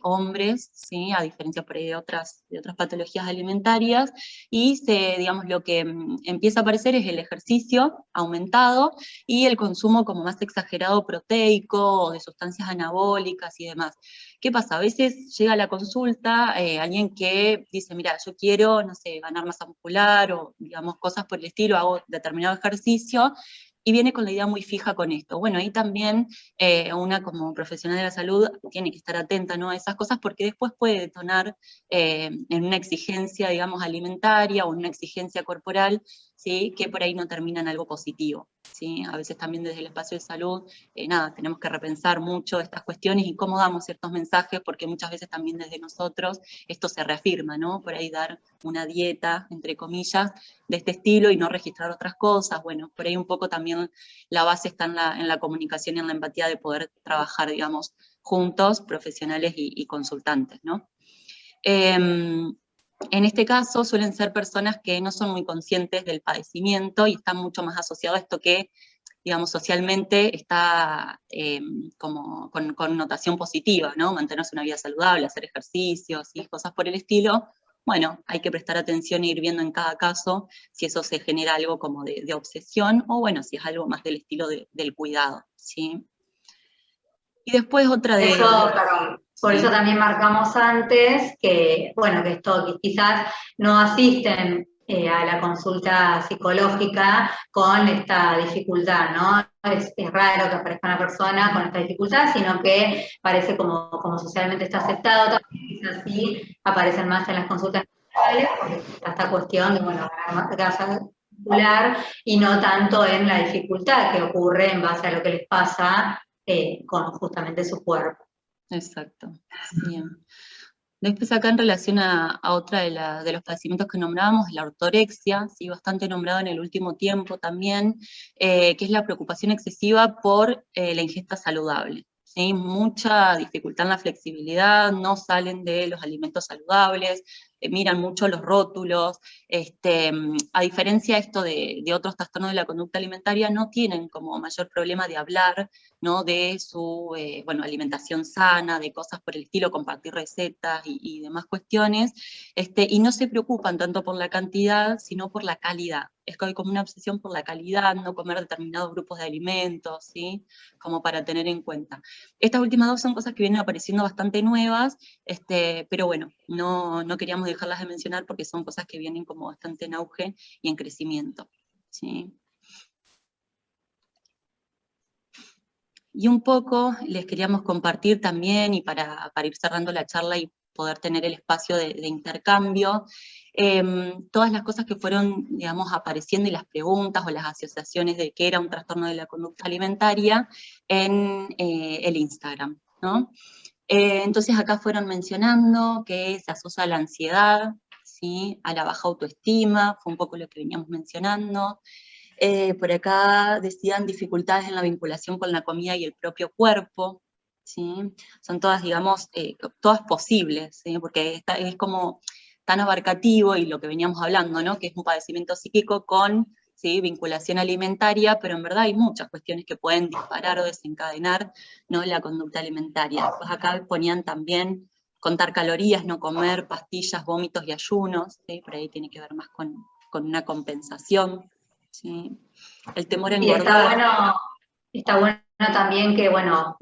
hombres, ¿sí? A diferencia por ahí de otras patologías alimentarias, y digamos, lo que empieza a aparecer es el ejercicio aumentado y el consumo como más exagerado proteico o de sustancias anabólicas y demás. ¿Qué pasa? A veces llega a la consulta alguien que dice, mira, yo quiero, no sé, ganar masa muscular o, digamos, cosas por el estilo, hago determinado ejercicio, y viene con la idea muy fija con esto. Bueno, ahí también una como profesional de la salud tiene que estar atenta, ¿no?, a esas cosas, porque después puede detonar en una exigencia, digamos, alimentaria o en una exigencia corporal, ¿sí?, que por ahí no termina en algo positivo, ¿sí? A veces también desde el espacio de salud, nada, tenemos que repensar mucho estas cuestiones y cómo damos ciertos mensajes, porque muchas veces también desde nosotros esto se reafirma, ¿no? Por ahí dar una dieta, entre comillas, de este estilo y no registrar otras cosas. Bueno, por ahí un poco también la base está en la comunicación y en la empatía de poder trabajar, digamos, juntos, profesionales y consultantes, ¿no? En este caso suelen ser personas que no son muy conscientes del padecimiento y están mucho más asociados a esto que, digamos, socialmente está como con connotación positiva, ¿no? Mantenerse una vida saludable, hacer ejercicios y cosas por el estilo. Bueno, hay que prestar atención e ir viendo en cada caso si eso se genera algo como de obsesión o, bueno, si es algo más del estilo del cuidado, ¿sí? Y después otra de... Por eso también marcamos antes que, bueno, que esto que quizás no asisten a la consulta psicológica con esta dificultad, ¿no? Es raro que aparezca una persona con esta dificultad, sino que parece como socialmente está aceptado, también quizás sí aparecen más en las consultas generales, porque está esta cuestión de, bueno, ganar masa muscular y no tanto en la dificultad que ocurre en base a lo que les pasa con justamente su cuerpo. Exacto, bien. Después acá en relación a otra de los padecimientos que nombrábamos, la ortorexia, ¿sí?, bastante nombrado en el último tiempo también, que es la preocupación excesiva por la ingesta saludable, ¿sí? Mucha dificultad en la flexibilidad, no salen de los alimentos saludables, miran mucho los rótulos, a diferencia esto de otros trastornos de la conducta alimentaria, no tienen como mayor problema de hablar, ¿no?, de su bueno, alimentación sana, de cosas por el estilo, compartir recetas y demás cuestiones, y no se preocupan tanto por la cantidad, sino por la calidad. Es que hay como una obsesión por la calidad, no comer determinados grupos de alimentos, ¿sí?, como para tener en cuenta. Estas últimas dos son cosas que vienen apareciendo bastante nuevas, pero bueno, no queríamos dejarlas de mencionar porque son cosas que vienen como bastante en auge y en crecimiento, ¿sí? Y un poco les queríamos compartir también, y para ir cerrando la charla y poder tener el espacio de intercambio, todas las cosas que fueron, digamos, apareciendo y las preguntas o las asociaciones de qué era un trastorno de la conducta alimentaria en el Instagram, ¿no? Entonces acá fueron mencionando que se asocia a la ansiedad, ¿sí?, a la baja autoestima, fue un poco lo que veníamos mencionando. Por acá decían dificultades en la vinculación con la comida y el propio cuerpo, ¿sí? Son todas, digamos, todas posibles, ¿sí?, porque es como tan abarcativo, y lo que veníamos hablando, ¿no?, que es un padecimiento psíquico con, ¿sí?, vinculación alimentaria, pero en verdad hay muchas cuestiones que pueden disparar o desencadenar, ¿no?, la conducta alimentaria. Después acá ponían también contar calorías, no comer, pastillas, vómitos y ayunos, ¿sí?, por ahí tiene que ver más con una compensación, ¿sí? El temor a engordar. Y está bueno también que, bueno,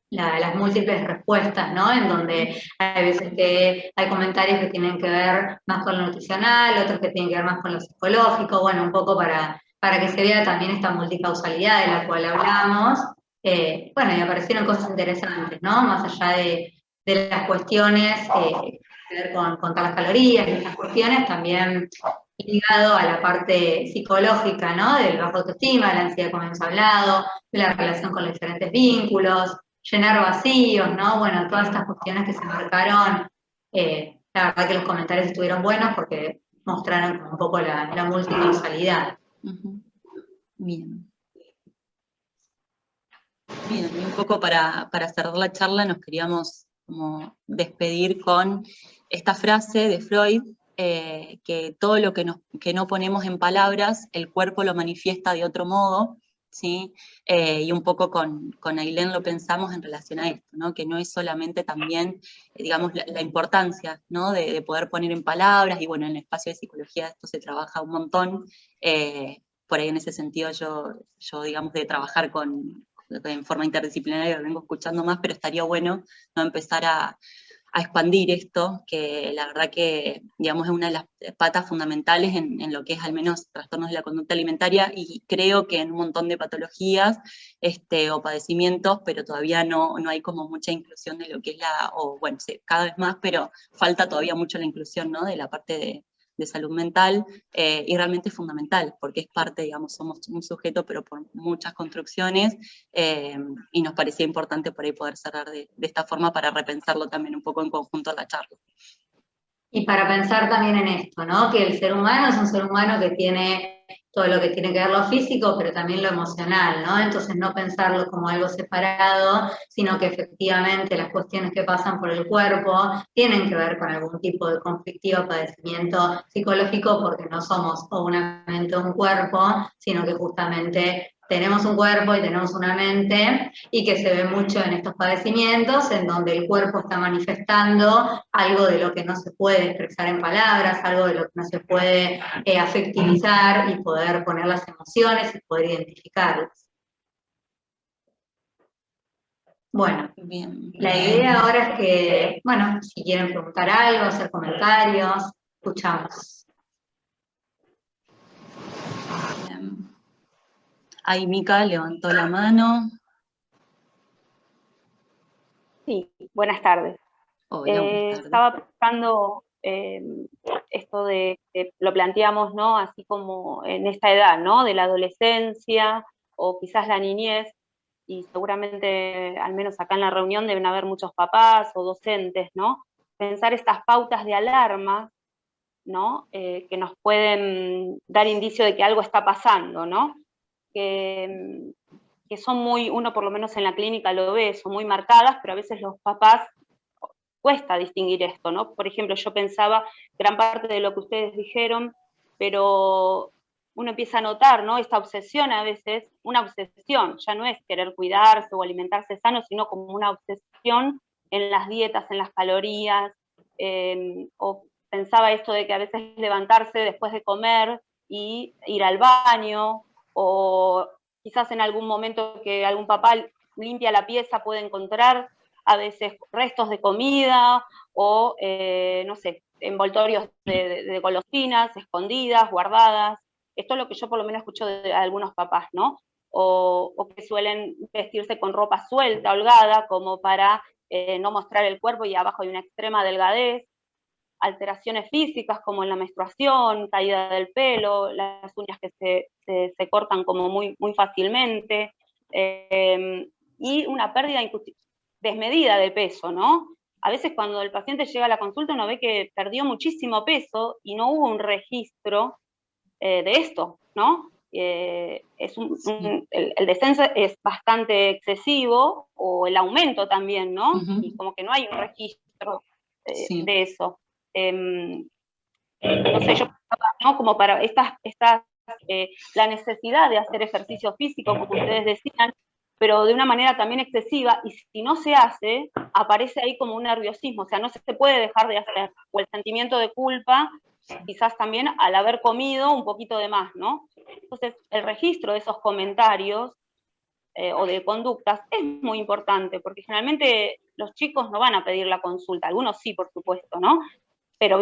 las múltiples respuestas, ¿no? En donde hay veces que hay comentarios que tienen que ver más con lo nutricional, otros que tienen que ver más con lo psicológico, bueno, un poco para que se vea también esta multicausalidad de la cual hablamos. Bueno, y aparecieron cosas interesantes, ¿no? Más allá de las cuestiones que tienen que ver con contar las calorías y estas cuestiones, también ligado a la parte psicológica, ¿no? Del bajo autoestima, la ansiedad, como hemos hablado, de la relación con los diferentes vínculos, llenar vacíos, ¿no? Bueno, todas estas cuestiones que se marcaron, la verdad que los comentarios estuvieron buenos porque mostraron como un poco la multicausalidad. Bien. Bien, y un poco para cerrar la charla nos queríamos como despedir con esta frase de Freud, que todo lo que no ponemos en palabras, el cuerpo lo manifiesta de otro modo, ¿sí? Y un poco con Ailén lo pensamos en relación a esto, ¿no? Que no es solamente también, digamos, la importancia, ¿no? de poder poner en palabras, y bueno, en el espacio de psicología esto se trabaja un montón, por ahí en ese sentido yo digamos, de trabajar en forma interdisciplinaria lo vengo escuchando más, pero estaría bueno no empezar a expandir esto, que la verdad que, digamos, es una de las patas fundamentales en lo que es al menos trastornos de la conducta alimentaria, y creo que en un montón de patologías o padecimientos, pero todavía no hay como mucha inclusión de lo que es bueno, sí, cada vez más, pero falta todavía mucho la inclusión, ¿no? De la parte de salud mental, y realmente es fundamental, porque es parte, digamos, somos un sujeto, pero por muchas construcciones, y nos parecía importante por ahí poder cerrar de esta forma para repensarlo también un poco en conjunto a la charla. Y para pensar también en esto, ¿no? Que el ser humano es un ser humano que tiene todo lo que tiene que ver lo físico, pero también lo emocional, ¿no? Entonces no pensarlo como algo separado, sino que efectivamente las cuestiones que pasan por el cuerpo tienen que ver con algún tipo de conflictivo padecimiento psicológico, porque no somos o una mente o un cuerpo, sino que justamente tenemos un cuerpo y tenemos una mente, y que se ve mucho en estos padecimientos, en donde el cuerpo está manifestando algo de lo que no se puede expresar en palabras, algo de lo que no se puede afectivizar y poder poner las emociones y poder identificarlas. Bueno, bien. La idea ahora es que, bueno, si quieren preguntar algo, hacer comentarios, escuchamos. Bien. Ahí Mica levantó la mano. Sí, buenas tardes. Hola, buenas tardes. Estaba pensando esto lo planteamos, ¿no? Así como en esta edad, ¿no? De la adolescencia o quizás la niñez, y seguramente, al menos acá en la reunión, deben haber muchos papás o docentes, ¿no? Pensar estas pautas de alarma, ¿no? Que nos pueden dar indicio de que algo está pasando, ¿no? Que son uno por lo menos en la clínica lo ve, son muy marcadas, pero a veces los papás cuesta distinguir esto, ¿no? Por ejemplo, yo pensaba gran parte de lo que ustedes dijeron, pero uno empieza a notar, ¿no? Esta obsesión a veces, una obsesión, ya no es querer cuidarse o alimentarse sano, sino como una obsesión en las dietas, en las calorías, o pensaba esto de que a veces levantarse después de comer y ir al baño, o quizás en algún momento que algún papá limpia la pieza puede encontrar a veces restos de comida o, no sé, envoltorios de golosinas escondidas, guardadas. Esto es lo que yo por lo menos escucho de algunos papás, ¿no? O que suelen vestirse con ropa suelta, holgada, como para no mostrar el cuerpo, y abajo hay una extrema delgadez. Alteraciones físicas como en la menstruación, caída del pelo, las uñas que se cortan como muy, muy fácilmente, y una pérdida desmedida de peso, ¿no? A veces cuando el paciente llega a la consulta uno ve que perdió muchísimo peso y no hubo un registro de esto, ¿no? El descenso es bastante excesivo, o el aumento también, ¿no? Y como que no hay un registro de eso. No sé, yo pensaba, ¿no? Como para la necesidad de hacer ejercicio físico, como ustedes decían, pero de una manera también excesiva, y si no se hace, aparece ahí como un nerviosismo, o sea, no se puede dejar de hacer, o el sentimiento de culpa, quizás también al haber comido un poquito de más, ¿no? Entonces, el registro de esos comentarios o de conductas es muy importante, porque generalmente los chicos no van a pedir la consulta, algunos sí, por supuesto, ¿no? Pero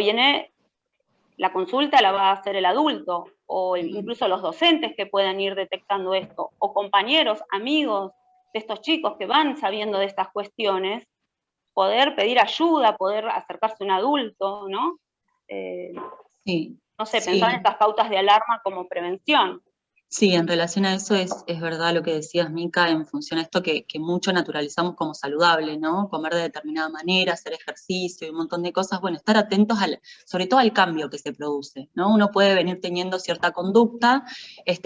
la consulta la va a hacer el adulto, o incluso los docentes que puedan ir detectando esto, o compañeros, amigos de estos chicos que van sabiendo de estas cuestiones, poder pedir ayuda, poder acercarse a un adulto, ¿no? Sí, no sé, Sí. pensar en estas pautas de alarma como prevención. Sí, en relación a eso es verdad lo que decías, Mica, en función a esto que mucho naturalizamos como saludable, ¿no? Comer de determinada manera, hacer ejercicio y un montón de cosas. Bueno, estar atentos sobre todo al cambio que se produce, ¿no? Uno puede venir teniendo cierta conducta,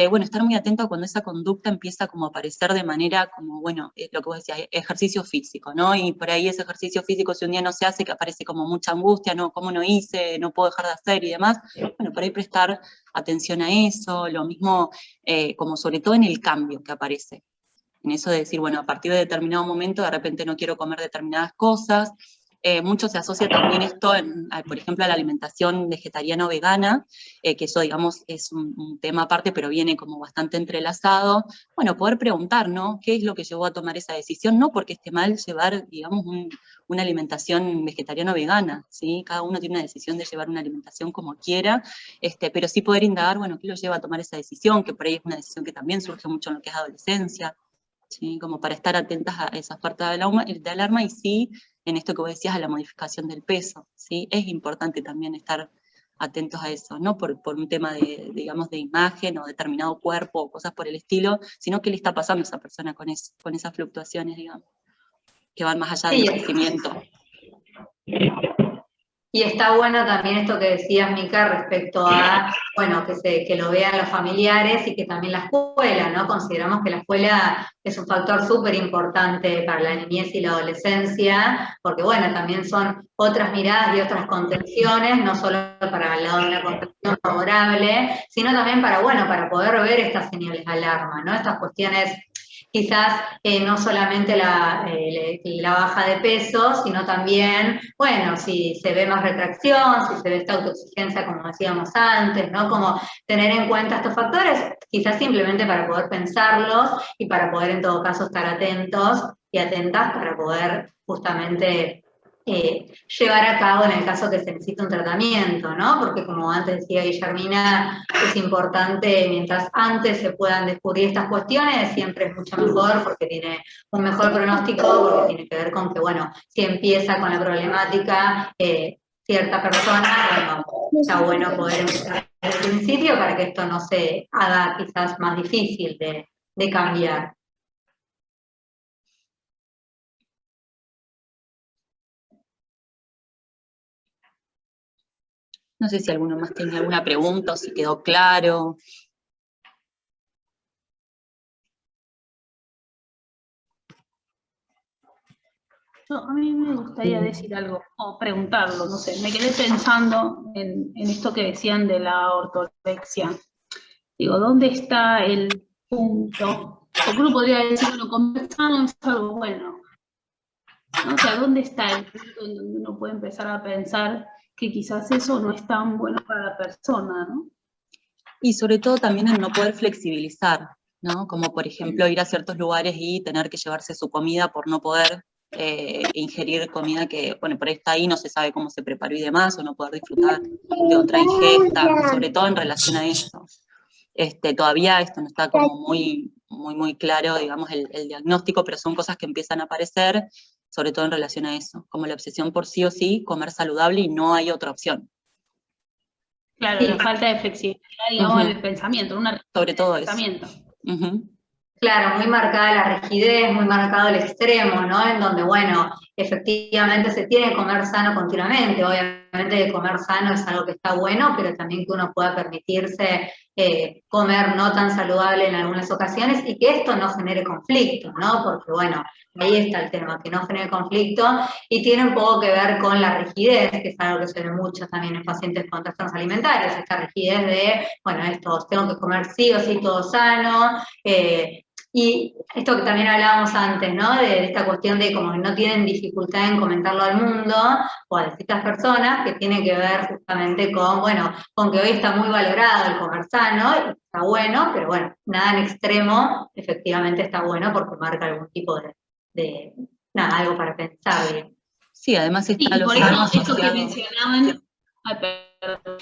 bueno, estar muy atento a cuando esa conducta empieza como a aparecer de manera como, bueno, lo que vos decías, ejercicio físico, ¿no? Y por ahí ese ejercicio físico, si un día no se hace, que aparece como mucha angustia, ¿no? ¿Cómo no hice? No puedo dejar de hacer y demás. Bueno, por ahí prestar atención a eso, lo mismo, como sobre todo en el cambio que aparece. En eso de decir, bueno, a partir de determinado momento de repente no quiero comer determinadas cosas. Mucho se asocia también esto, por ejemplo, a la alimentación vegetariana o vegana, que eso, digamos, es un tema aparte, pero viene como bastante entrelazado. Bueno, poder preguntar, ¿no? ¿Qué es lo que llevó a tomar esa decisión? No porque esté mal llevar, digamos, una alimentación vegetariana o vegana, ¿sí? Cada uno tiene una decisión de llevar una alimentación como quiera, pero sí poder indagar, bueno, ¿qué lo lleva a tomar esa decisión? Que por ahí es una decisión que también surge mucho en lo que es adolescencia, ¿sí? Como para estar atentas a esas partes de alarma y sí, en esto que vos decías, a la modificación del peso, ¿sí? Es importante también estar atentos a eso, no por un tema de, digamos, de imagen o determinado cuerpo o cosas por el estilo, sino qué le está pasando a esa persona con esas fluctuaciones, digamos, que van más allá del crecimiento. Y está bueno también esto que decías, Mica, respecto a, bueno, que lo vean los familiares y que también la escuela, ¿no? Consideramos que la escuela es un factor súper importante para la niñez y la adolescencia, porque, bueno, también son otras miradas y otras contenciones, no solo para el lado de una contención favorable, sino también para, bueno, para poder ver estas señales de alarma, ¿no? Estas cuestiones quizás no solamente la baja de peso, sino también, bueno, si se ve más retracción, si se ve esta autoexigencia, como decíamos antes, ¿no? Como tener en cuenta estos factores, quizás simplemente para poder pensarlos y para poder en todo caso estar atentos y atentas para poder justamente llevar a cabo en el caso que se necesite un tratamiento, ¿no? Porque como antes decía Guillermina, es importante, mientras antes se puedan descubrir estas cuestiones, siempre es mucho mejor porque tiene un mejor pronóstico, porque tiene que ver con que, bueno, si empieza con la problemática cierta persona, bueno, está bueno poder empezar desde el principio para que esto no se haga quizás más difícil de cambiar. No sé si alguno más tenía alguna pregunta o si quedó claro. A mí me gustaría decir algo, o preguntarlo, no sé, me quedé pensando en esto que decían de la ortorexia. Digo, ¿dónde está el punto? Porque uno podría decir, bueno, comer sano es algo bueno, ¿no? O sea, ¿dónde está el punto en donde uno puede empezar a pensar que quizás eso no es tan bueno para la persona, ¿no? Y sobre todo también en no poder flexibilizar, ¿no? Como por ejemplo ir a ciertos lugares y tener que llevarse su comida por no poder ingerir comida que, bueno, por ahí está ahí, no se sabe cómo se preparó y demás, o no poder disfrutar de otra ingesta, sobre todo en relación a esto. Todavía esto no está como muy claro, digamos, el diagnóstico, pero son cosas que empiezan a aparecer, sobre todo en relación a eso, como la obsesión por sí o sí, comer saludable y no hay otra opción. Claro, sí. La falta de flexibilidad, digamos, en el pensamiento, sobre todo eso. Claro, muy marcada la rigidez, muy marcado el extremo, ¿no? En donde, bueno, efectivamente se tiene que comer sano continuamente. Obviamente comer sano es algo que está bueno, pero también que uno pueda permitirse comer no tan saludable en algunas ocasiones y que esto no genere conflicto, ¿no? Porque, bueno, ahí está el tema, que no genere conflicto y tiene un poco que ver con la rigidez, que es algo que se ve mucho también en pacientes con trastornos alimentarios, esta rigidez de, bueno, esto, tengo que comer sí o sí todo sano, y esto que también hablábamos antes, ¿no? De esta cuestión de como que no tienen dificultad en comentarlo al mundo o a distintas personas, que tiene que ver justamente con, bueno, con que hoy está muy valorado el comer sano, y está bueno, pero bueno, nada en extremo, efectivamente está bueno porque marca algún tipo de nada, algo para pensar bien. Sí, además está por eso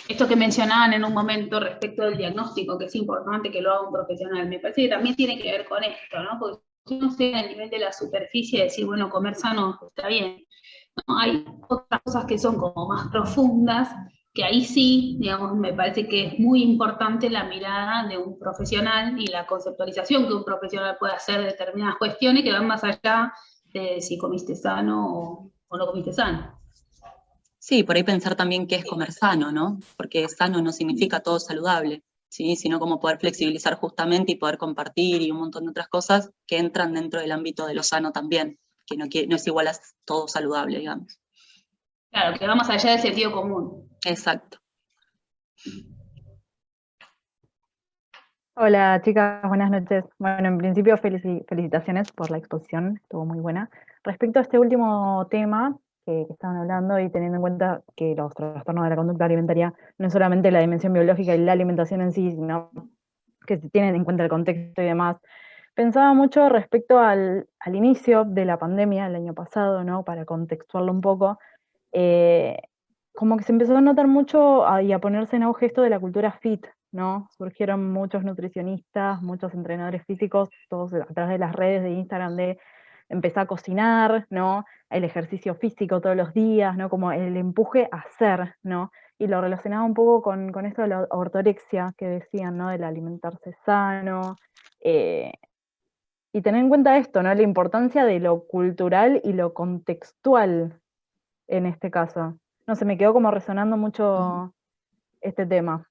esto que mencionaban en un momento respecto del diagnóstico, que es importante que lo haga un profesional, me parece que también tiene que ver con esto, ¿no? Porque si uno está a nivel de la superficie de decir, bueno, comer sano está bien, ¿no? Hay otras cosas que son como más profundas que ahí sí, digamos, me parece que es muy importante la mirada de un profesional y la conceptualización que un profesional puede hacer de determinadas cuestiones que van más allá de si comiste sano o no comiste sano. Sí, por ahí pensar también qué es comer sano, ¿no? Porque sano no significa todo saludable, ¿sí? Sino como poder flexibilizar justamente y poder compartir y un montón de otras cosas que entran dentro del ámbito de lo sano también, que no es igual a todo saludable, digamos. Claro, que va más allá del sentido común. Exacto. Hola chicas, buenas noches. Bueno, en principio felicitaciones por la exposición, estuvo muy buena. Respecto a este último tema que estaban hablando y teniendo en cuenta que los trastornos de la conducta alimentaria no es solamente la dimensión biológica y la alimentación en sí, sino que se tienen en cuenta el contexto y demás, pensaba mucho respecto al inicio de la pandemia el año pasado, ¿no? Para contextuarlo un poco, como que se empezó a notar mucho y a ponerse en auge esto de la cultura fit, ¿no? Surgieron muchos nutricionistas, muchos entrenadores físicos, todos a través de las redes de Instagram, de empezar a cocinar, ¿no? El ejercicio físico todos los días, ¿no? Como el empuje a hacer, ¿no? Y lo relacionaba un poco con esto de la ortorexia que decían, ¿no? Del alimentarse sano. Y tener en cuenta esto, ¿no? La importancia de lo cultural y lo contextual en este caso. No sé, me quedó como resonando mucho este tema.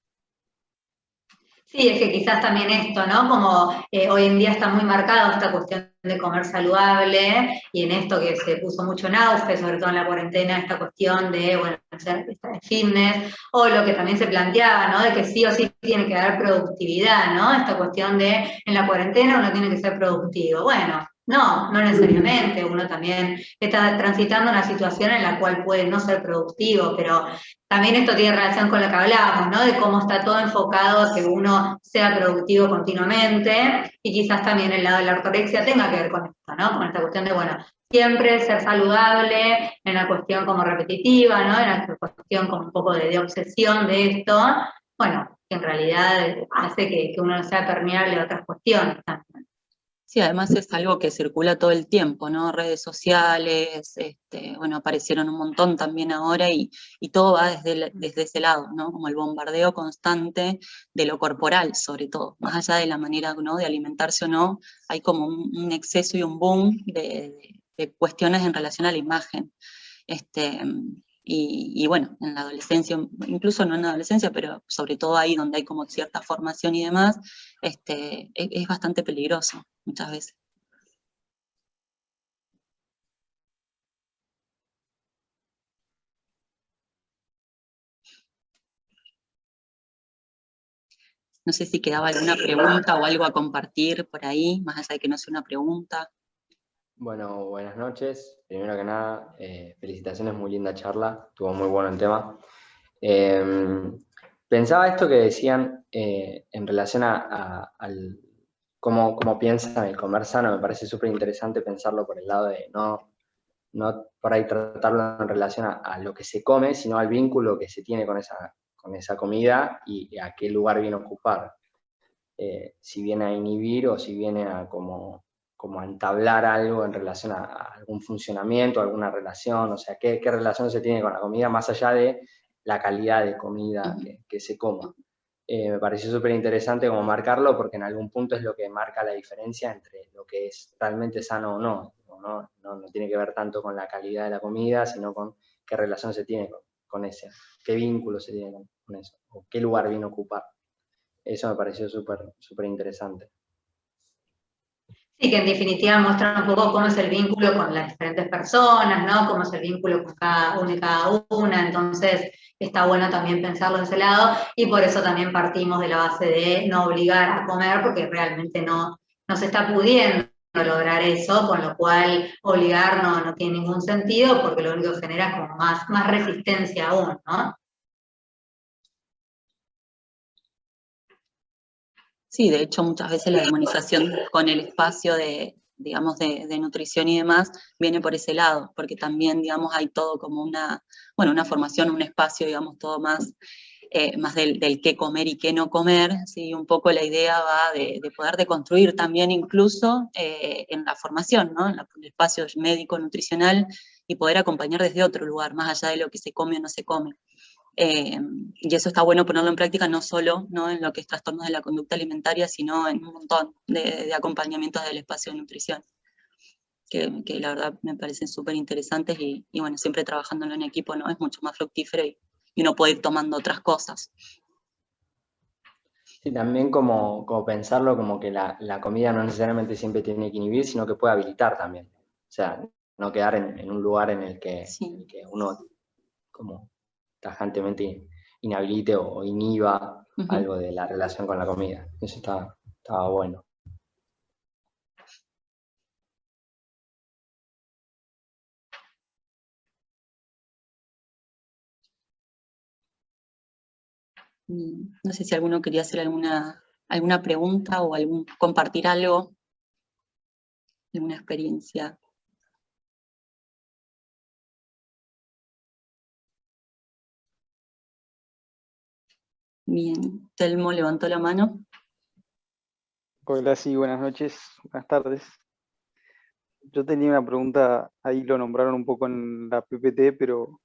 Sí, es que quizás también esto, ¿no? Como hoy en día está muy marcado esta cuestión de comer saludable y en esto que se puso mucho en auge, sobre todo en la cuarentena, esta cuestión de, bueno, hacer fitness, o lo que también se planteaba, ¿no? De que sí o sí tiene que haber productividad, ¿no? Esta cuestión de en la cuarentena uno tiene que ser productivo. Bueno, no necesariamente, uno también está transitando una situación en la cual puede no ser productivo, pero también esto tiene relación con lo que hablábamos, ¿no? De cómo está todo enfocado a que uno sea productivo continuamente y quizás también el lado de la ortorexia tenga que ver con esto, ¿no? Con esta cuestión de, bueno, siempre ser saludable, en la cuestión como repetitiva, ¿no? En la cuestión como un poco de obsesión de esto, bueno, que en realidad hace que uno no sea permeable a otras cuestiones también. Sí, además es algo que circula todo el tiempo, ¿no? Redes sociales, bueno, aparecieron un montón también ahora y todo va desde ese lado, ¿no? Como el bombardeo constante de lo corporal, sobre todo. Más allá de la manera, ¿no? De alimentarse o no, hay como un exceso y un boom de cuestiones en relación a la imagen. Y bueno, en la adolescencia, incluso no en la adolescencia, pero sobre todo ahí donde hay como cierta formación y demás, es bastante peligroso muchas veces. No sé si quedaba alguna pregunta o algo a compartir por ahí, más allá de que no sea una pregunta. Bueno, buenas noches. Primero que nada, felicitaciones, muy linda charla, estuvo muy bueno el tema. Pensaba esto que decían en relación al cómo piensan el comer sano, me parece súper interesante pensarlo por el lado de no por ahí tratarlo en relación a lo que se come, sino al vínculo que se tiene con esa comida y a qué lugar viene a ocupar. Si viene a inhibir o si viene a como a entablar algo en relación a algún funcionamiento, alguna relación, o sea, qué relación se tiene con la comida, más allá de la calidad de comida que se coma. Me pareció súper interesante como marcarlo, porque en algún punto es lo que marca la diferencia entre lo que es realmente sano o no. No tiene que ver tanto con la calidad de la comida, sino con qué relación se tiene con ese, qué vínculo se tiene con eso, o qué lugar viene a ocupar. Eso me pareció súper interesante. Sí, que en definitiva muestra un poco cómo es el vínculo con las diferentes personas, ¿no? Cómo es el vínculo con cada uno y cada una, entonces está bueno también pensarlo de ese lado, y por eso también partimos de la base de no obligar a comer, porque realmente no se está pudiendo lograr eso, con lo cual obligar no tiene ningún sentido, porque lo único que genera es como más resistencia aún, ¿no? Sí, de hecho muchas veces la demonización con el espacio digamos, de nutrición y demás, viene por ese lado, porque también, digamos, hay todo como una formación, un espacio, digamos, todo más del qué comer y qué no comer, ¿sí? Un poco la idea va de poder deconstruir también incluso en la formación, ¿no? En el espacio médico, nutricional, y poder acompañar desde otro lugar, más allá de lo que se come o no se come. Y eso está bueno ponerlo en práctica no solo, ¿no?, en lo que es trastornos de la conducta alimentaria, sino en un montón de acompañamientos del espacio de nutrición, que la verdad me parecen súper interesantes y bueno, siempre trabajándolo en equipo, ¿no?, es mucho más fructífero y uno puede ir tomando otras cosas. Sí, también como pensarlo como que la comida no necesariamente siempre tiene que inhibir, sino que puede habilitar también. O sea, no quedar en un lugar en el que, Sí. uno como tajantemente inhabilite o inhiba algo de la relación con la comida. Eso estaba bueno. No sé si alguno quería hacer alguna pregunta o compartir algo, alguna experiencia. Bien, Telmo levantó la mano. Hola, sí, buenas noches, buenas tardes. Yo tenía una pregunta, ahí lo nombraron un poco en la PPT, pero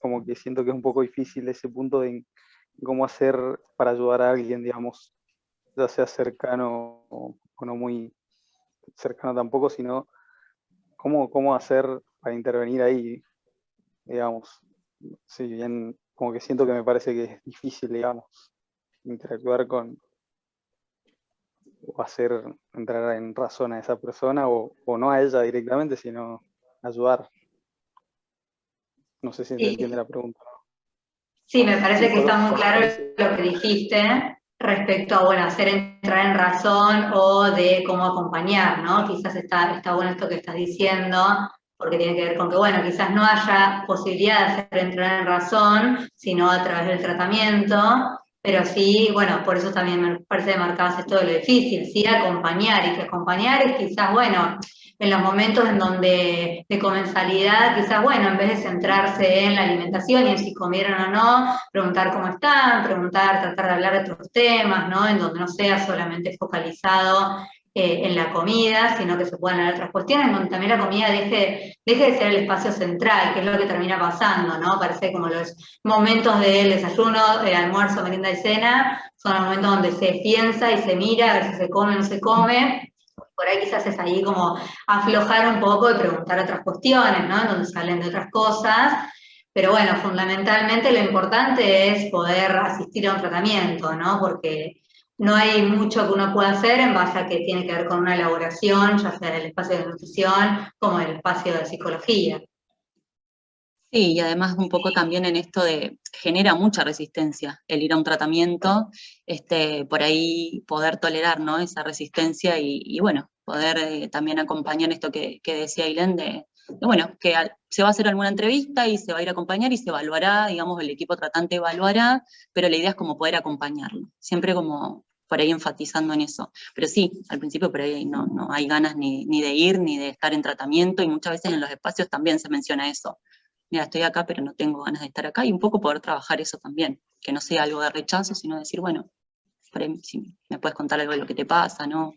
como que siento que es un poco difícil ese punto de cómo hacer para ayudar a alguien, digamos, ya sea cercano o no muy cercano tampoco, sino cómo hacer para intervenir ahí, digamos. Si bien como que siento que me parece que es difícil, digamos, interactuar con o hacer entrar en razón a esa persona o no a ella directamente, sino ayudar. No sé si se Sí. entiende la pregunta. Sí, me parece que está muy claro parece- lo que dijiste respecto a, bueno, hacer entrar en razón o de cómo acompañar, ¿no? Quizás está bueno esto que estás diciendo, porque tiene que ver con que, bueno, quizás no haya posibilidad de hacer entrar en razón, sino a través del tratamiento, pero sí, bueno, por eso también me parece que marcabas esto de lo difícil, sí, acompañar, y que acompañar es quizás, bueno, en los momentos en donde de comensalidad, quizás, bueno, en vez de centrarse en la alimentación y en si comieron o no, preguntar cómo están, tratar de hablar de otros temas, ¿no? En donde no sea solamente focalizado en la comida, sino que se puedan hablar otras cuestiones, donde también la comida deje de ser el espacio central, que es lo que termina pasando, ¿no? Parece como los momentos del desayuno, almuerzo, merienda y cena, son los momentos donde se piensa y se mira a ver si se come o no se come. Por ahí quizás es ahí como aflojar un poco y preguntar otras cuestiones, ¿no? En donde salen de otras cosas. Pero bueno, fundamentalmente lo importante es poder asistir a un tratamiento, ¿no? Porque no hay mucho que uno pueda hacer en base a que tiene que ver con una elaboración, ya sea del espacio de nutrición como el espacio de psicología. Sí, y además un poco también en esto de, genera mucha resistencia el ir a un tratamiento, por ahí poder tolerar, ¿no?, esa resistencia y bueno, poder también acompañar esto que decía Ailén de bueno, que se va a hacer alguna entrevista y se va a ir a acompañar y se evaluará, digamos, el equipo tratante evaluará, pero la idea es como poder acompañarlo, siempre como por ahí enfatizando en eso. Pero sí, al principio por ahí no hay ganas ni de ir, ni de estar en tratamiento, y muchas veces en los espacios también se menciona eso. Mira, estoy acá, pero no tengo ganas de estar acá, y un poco poder trabajar eso también, que no sea algo de rechazo, sino decir, bueno, si me puedes contar algo de lo que te pasa, ¿no?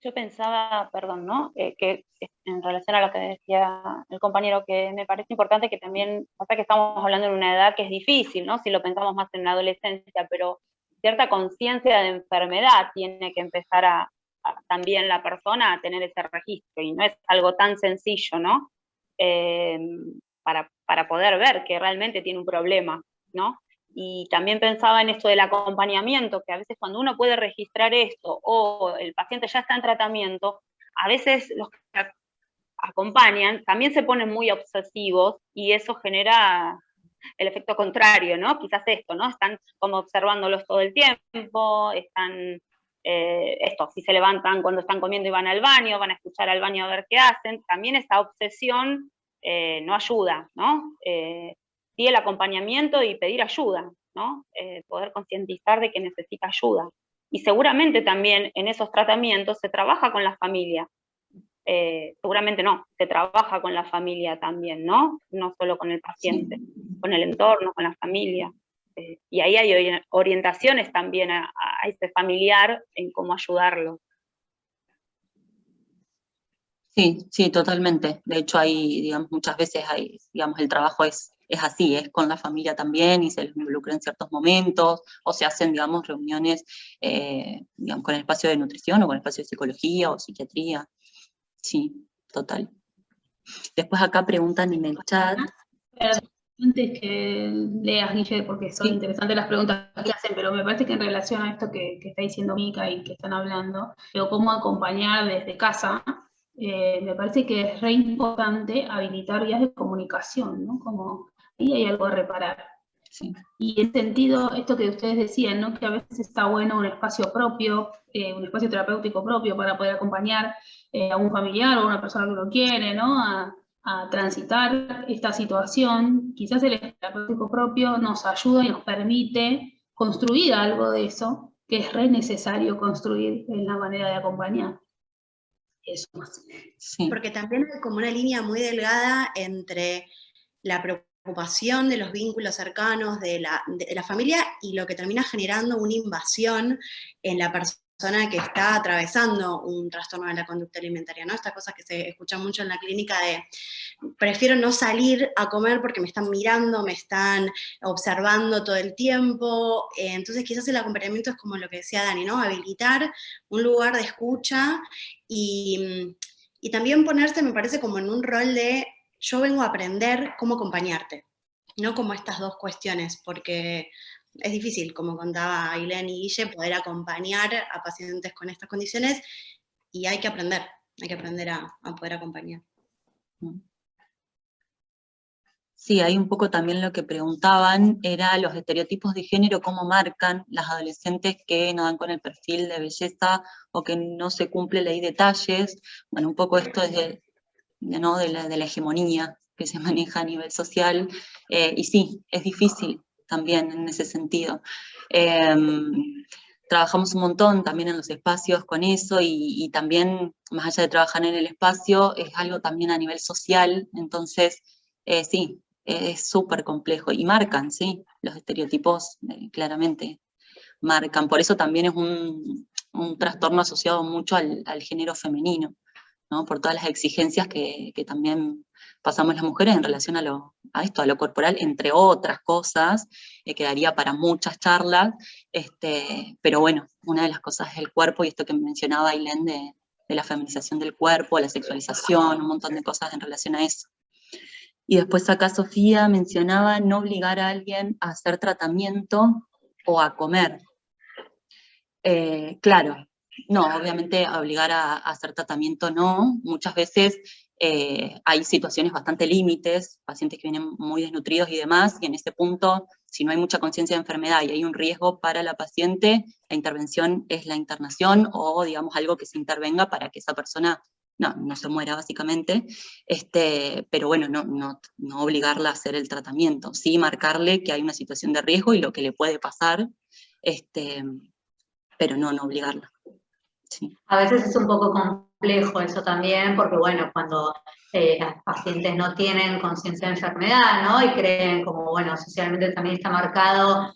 Yo pensaba, perdón, ¿no? Que en relación a lo que decía el compañero, que me parece importante que también, pasa que estamos hablando en una edad que es difícil, ¿no? Si lo pensamos más en la adolescencia, pero cierta conciencia de enfermedad tiene que empezar también la persona a tener ese registro, y no es algo tan sencillo, ¿no? Para poder ver que realmente tiene un problema, ¿no? Y también pensaba en esto del acompañamiento, que a veces cuando uno puede registrar esto o el paciente ya está en tratamiento, a veces los que acompañan también se ponen muy obsesivos y eso genera el efecto contrario, ¿no? Quizás esto, ¿no? Están como observándolos todo el tiempo, están, si se levantan cuando están comiendo y van al baño, van a escuchar al baño a ver qué hacen, también esa obsesión no ayuda, ¿no? Sí, el acompañamiento y pedir ayuda, ¿no? Poder concientizar de que necesita ayuda. Y seguramente también en esos tratamientos se trabaja con la familia. Seguramente no, se trabaja con la familia también, ¿no? No solo con el paciente, con el entorno, con la familia. Y ahí hay orientaciones también a ese familiar en cómo ayudarlo. Sí, sí, totalmente. De hecho, hay, digamos, muchas veces hay, digamos, el trabajo es así, es con la familia también y se les involucra en ciertos momentos, o se hacen, digamos, reuniones, digamos, con el espacio de nutrición o con el espacio de psicología o psiquiatría. Sí, total. Después acá preguntan en el chat. Antes que leas, Guille, porque son interesantes las preguntas que hacen, pero me parece que en relación a esto que está diciendo Mica y que están hablando, pero cómo acompañar desde casa, me parece que es re importante habilitar vías de comunicación, ¿no? Como ahí hay algo a reparar. Sí. Y en sentido, esto que ustedes decían, ¿no? Que a veces está bueno un espacio propio, un espacio terapéutico propio para poder acompañar a un familiar o a una persona que uno quiere, ¿no? A transitar esta situación. Quizás el terapéutico propio nos ayuda y nos permite construir algo de eso, que es re necesario construir en la manera de acompañar. Eso más. Sí. Porque también hay como una línea muy delgada entre la preocupación de los vínculos cercanos de la familia y lo que termina generando una invasión en la persona que está atravesando un trastorno de la conducta alimentaria, ¿no? Esta cosa que se escucha mucho en la clínica de prefiero no salir a comer porque me están mirando, me están observando todo el tiempo. Entonces quizás el acompañamiento es como lo que decía Dani, ¿no? Habilitar un lugar de escucha y también ponerse, me parece, como en un rol de yo vengo a aprender cómo acompañarte, no como estas dos cuestiones, porque es difícil, como contaba Ailén y Guille, poder acompañar a pacientes con estas condiciones y hay que aprender a poder acompañar. Sí, ahí un poco también lo que preguntaban era los estereotipos de género, cómo marcan las adolescentes que no dan con el perfil de belleza o que no se cumple ley de talles. Bueno, un poco esto es ¿no? de la hegemonía que se maneja a nivel social, y sí, es difícil también en ese sentido. Trabajamos un montón también en los espacios con eso y también, más allá de trabajar en el espacio, es algo también a nivel social, entonces sí, es súper complejo y marcan, sí, los estereotipos claramente marcan, por eso también es un trastorno asociado mucho al género femenino, ¿no? Por todas las exigencias que también pasamos las mujeres en relación a lo corporal, entre otras cosas, que daría para muchas charlas, pero bueno, una de las cosas es el cuerpo, y esto que mencionaba Ailén de la feminización del cuerpo, la sexualización, un montón de cosas en relación a eso. Y después acá Sofía mencionaba no obligar a alguien a hacer tratamiento o a comer. Claro, no, obviamente obligar a hacer tratamiento no. Muchas veces hay situaciones bastante límites, pacientes que vienen muy desnutridos y demás, y en ese punto, si no hay mucha conciencia de enfermedad y hay un riesgo para la paciente, la intervención es la internación o, digamos, algo que se intervenga para que esa persona no se muera básicamente, pero bueno, no obligarla a hacer el tratamiento, sí marcarle que hay una situación de riesgo y lo que le puede pasar, pero no obligarla. Sí. A veces es un poco complejo eso también, porque bueno, cuando las pacientes no tienen conciencia de enfermedad, ¿no? Y creen como, bueno, socialmente también está marcado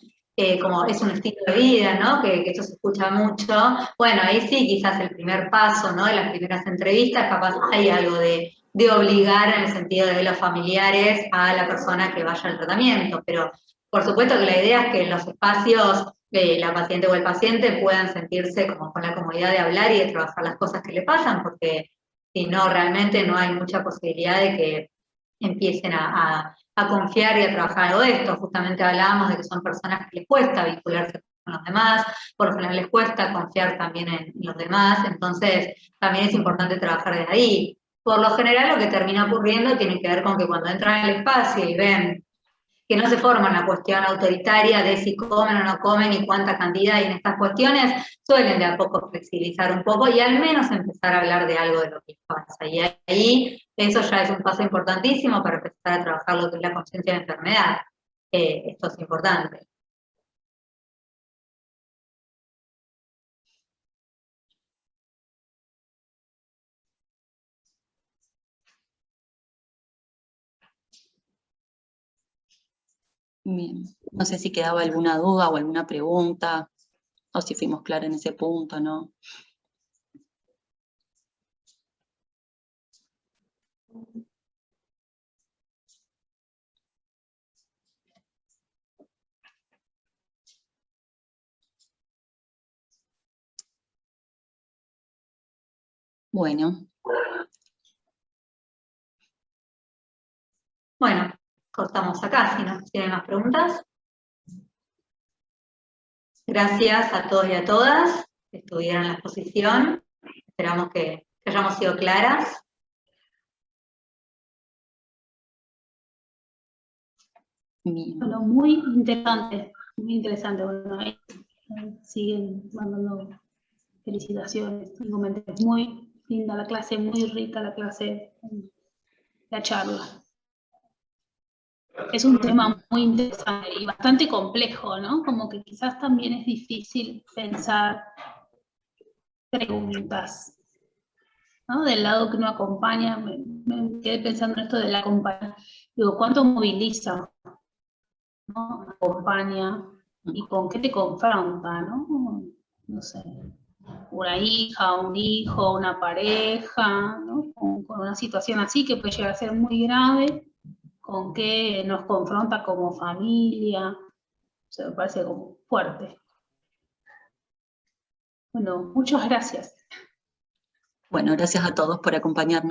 como es un estilo de vida, ¿no? Que esto se escucha mucho. Bueno, ahí sí, quizás el primer paso, ¿no? De las primeras entrevistas, capaz hay algo de obligar en el sentido de los familiares a la persona que vaya al tratamiento, pero por supuesto que la idea es que en los espacios la paciente o el paciente puedan sentirse como con la comodidad de hablar y de trabajar las cosas que le pasan, porque si no, realmente no hay mucha posibilidad de que empiecen a confiar y a trabajar algo de esto. Justamente hablábamos de que son personas que les cuesta vincularse con los demás, por lo general les cuesta confiar también en los demás, entonces también es importante trabajar desde ahí. Por lo general lo que termina ocurriendo tiene que ver con que cuando entran al espacio y ven que no se forma una cuestión autoritaria de si comen o no comen y cuánta cantidad hay en estas cuestiones, suelen de a poco flexibilizar un poco y al menos empezar a hablar de algo de lo que les pasa. Y ahí eso ya es un paso importantísimo para empezar a trabajar lo que es la conciencia de enfermedad. Esto es importante. Bien, no sé si quedaba alguna duda o alguna pregunta, o si fuimos claros en ese punto, ¿no? Bueno. Bueno, cortamos acá, si no tienen más preguntas. Gracias a todos y a todas que estuvieron en la exposición. Esperamos que hayamos sido claras. Bueno, muy interesante, muy interesante. Bueno, ahí siguen mandando felicitaciones y comentarios. Muy linda la clase, muy rica la clase, la charla. Es un tema muy interesante y bastante complejo, ¿no? Como que quizás también es difícil pensar preguntas, ¿no? Del lado que uno acompaña, me quedé pensando en esto de la acompaña. Digo, ¿cuánto moviliza, ¿no? Acompaña y con qué te confronta, ¿no? No sé, una hija, un hijo, una pareja, ¿no? Con una situación así que puede llegar a ser muy grave, con qué nos confronta como familia, o sea, me parece como fuerte. Bueno, muchas gracias. Bueno, gracias a todos por acompañarnos.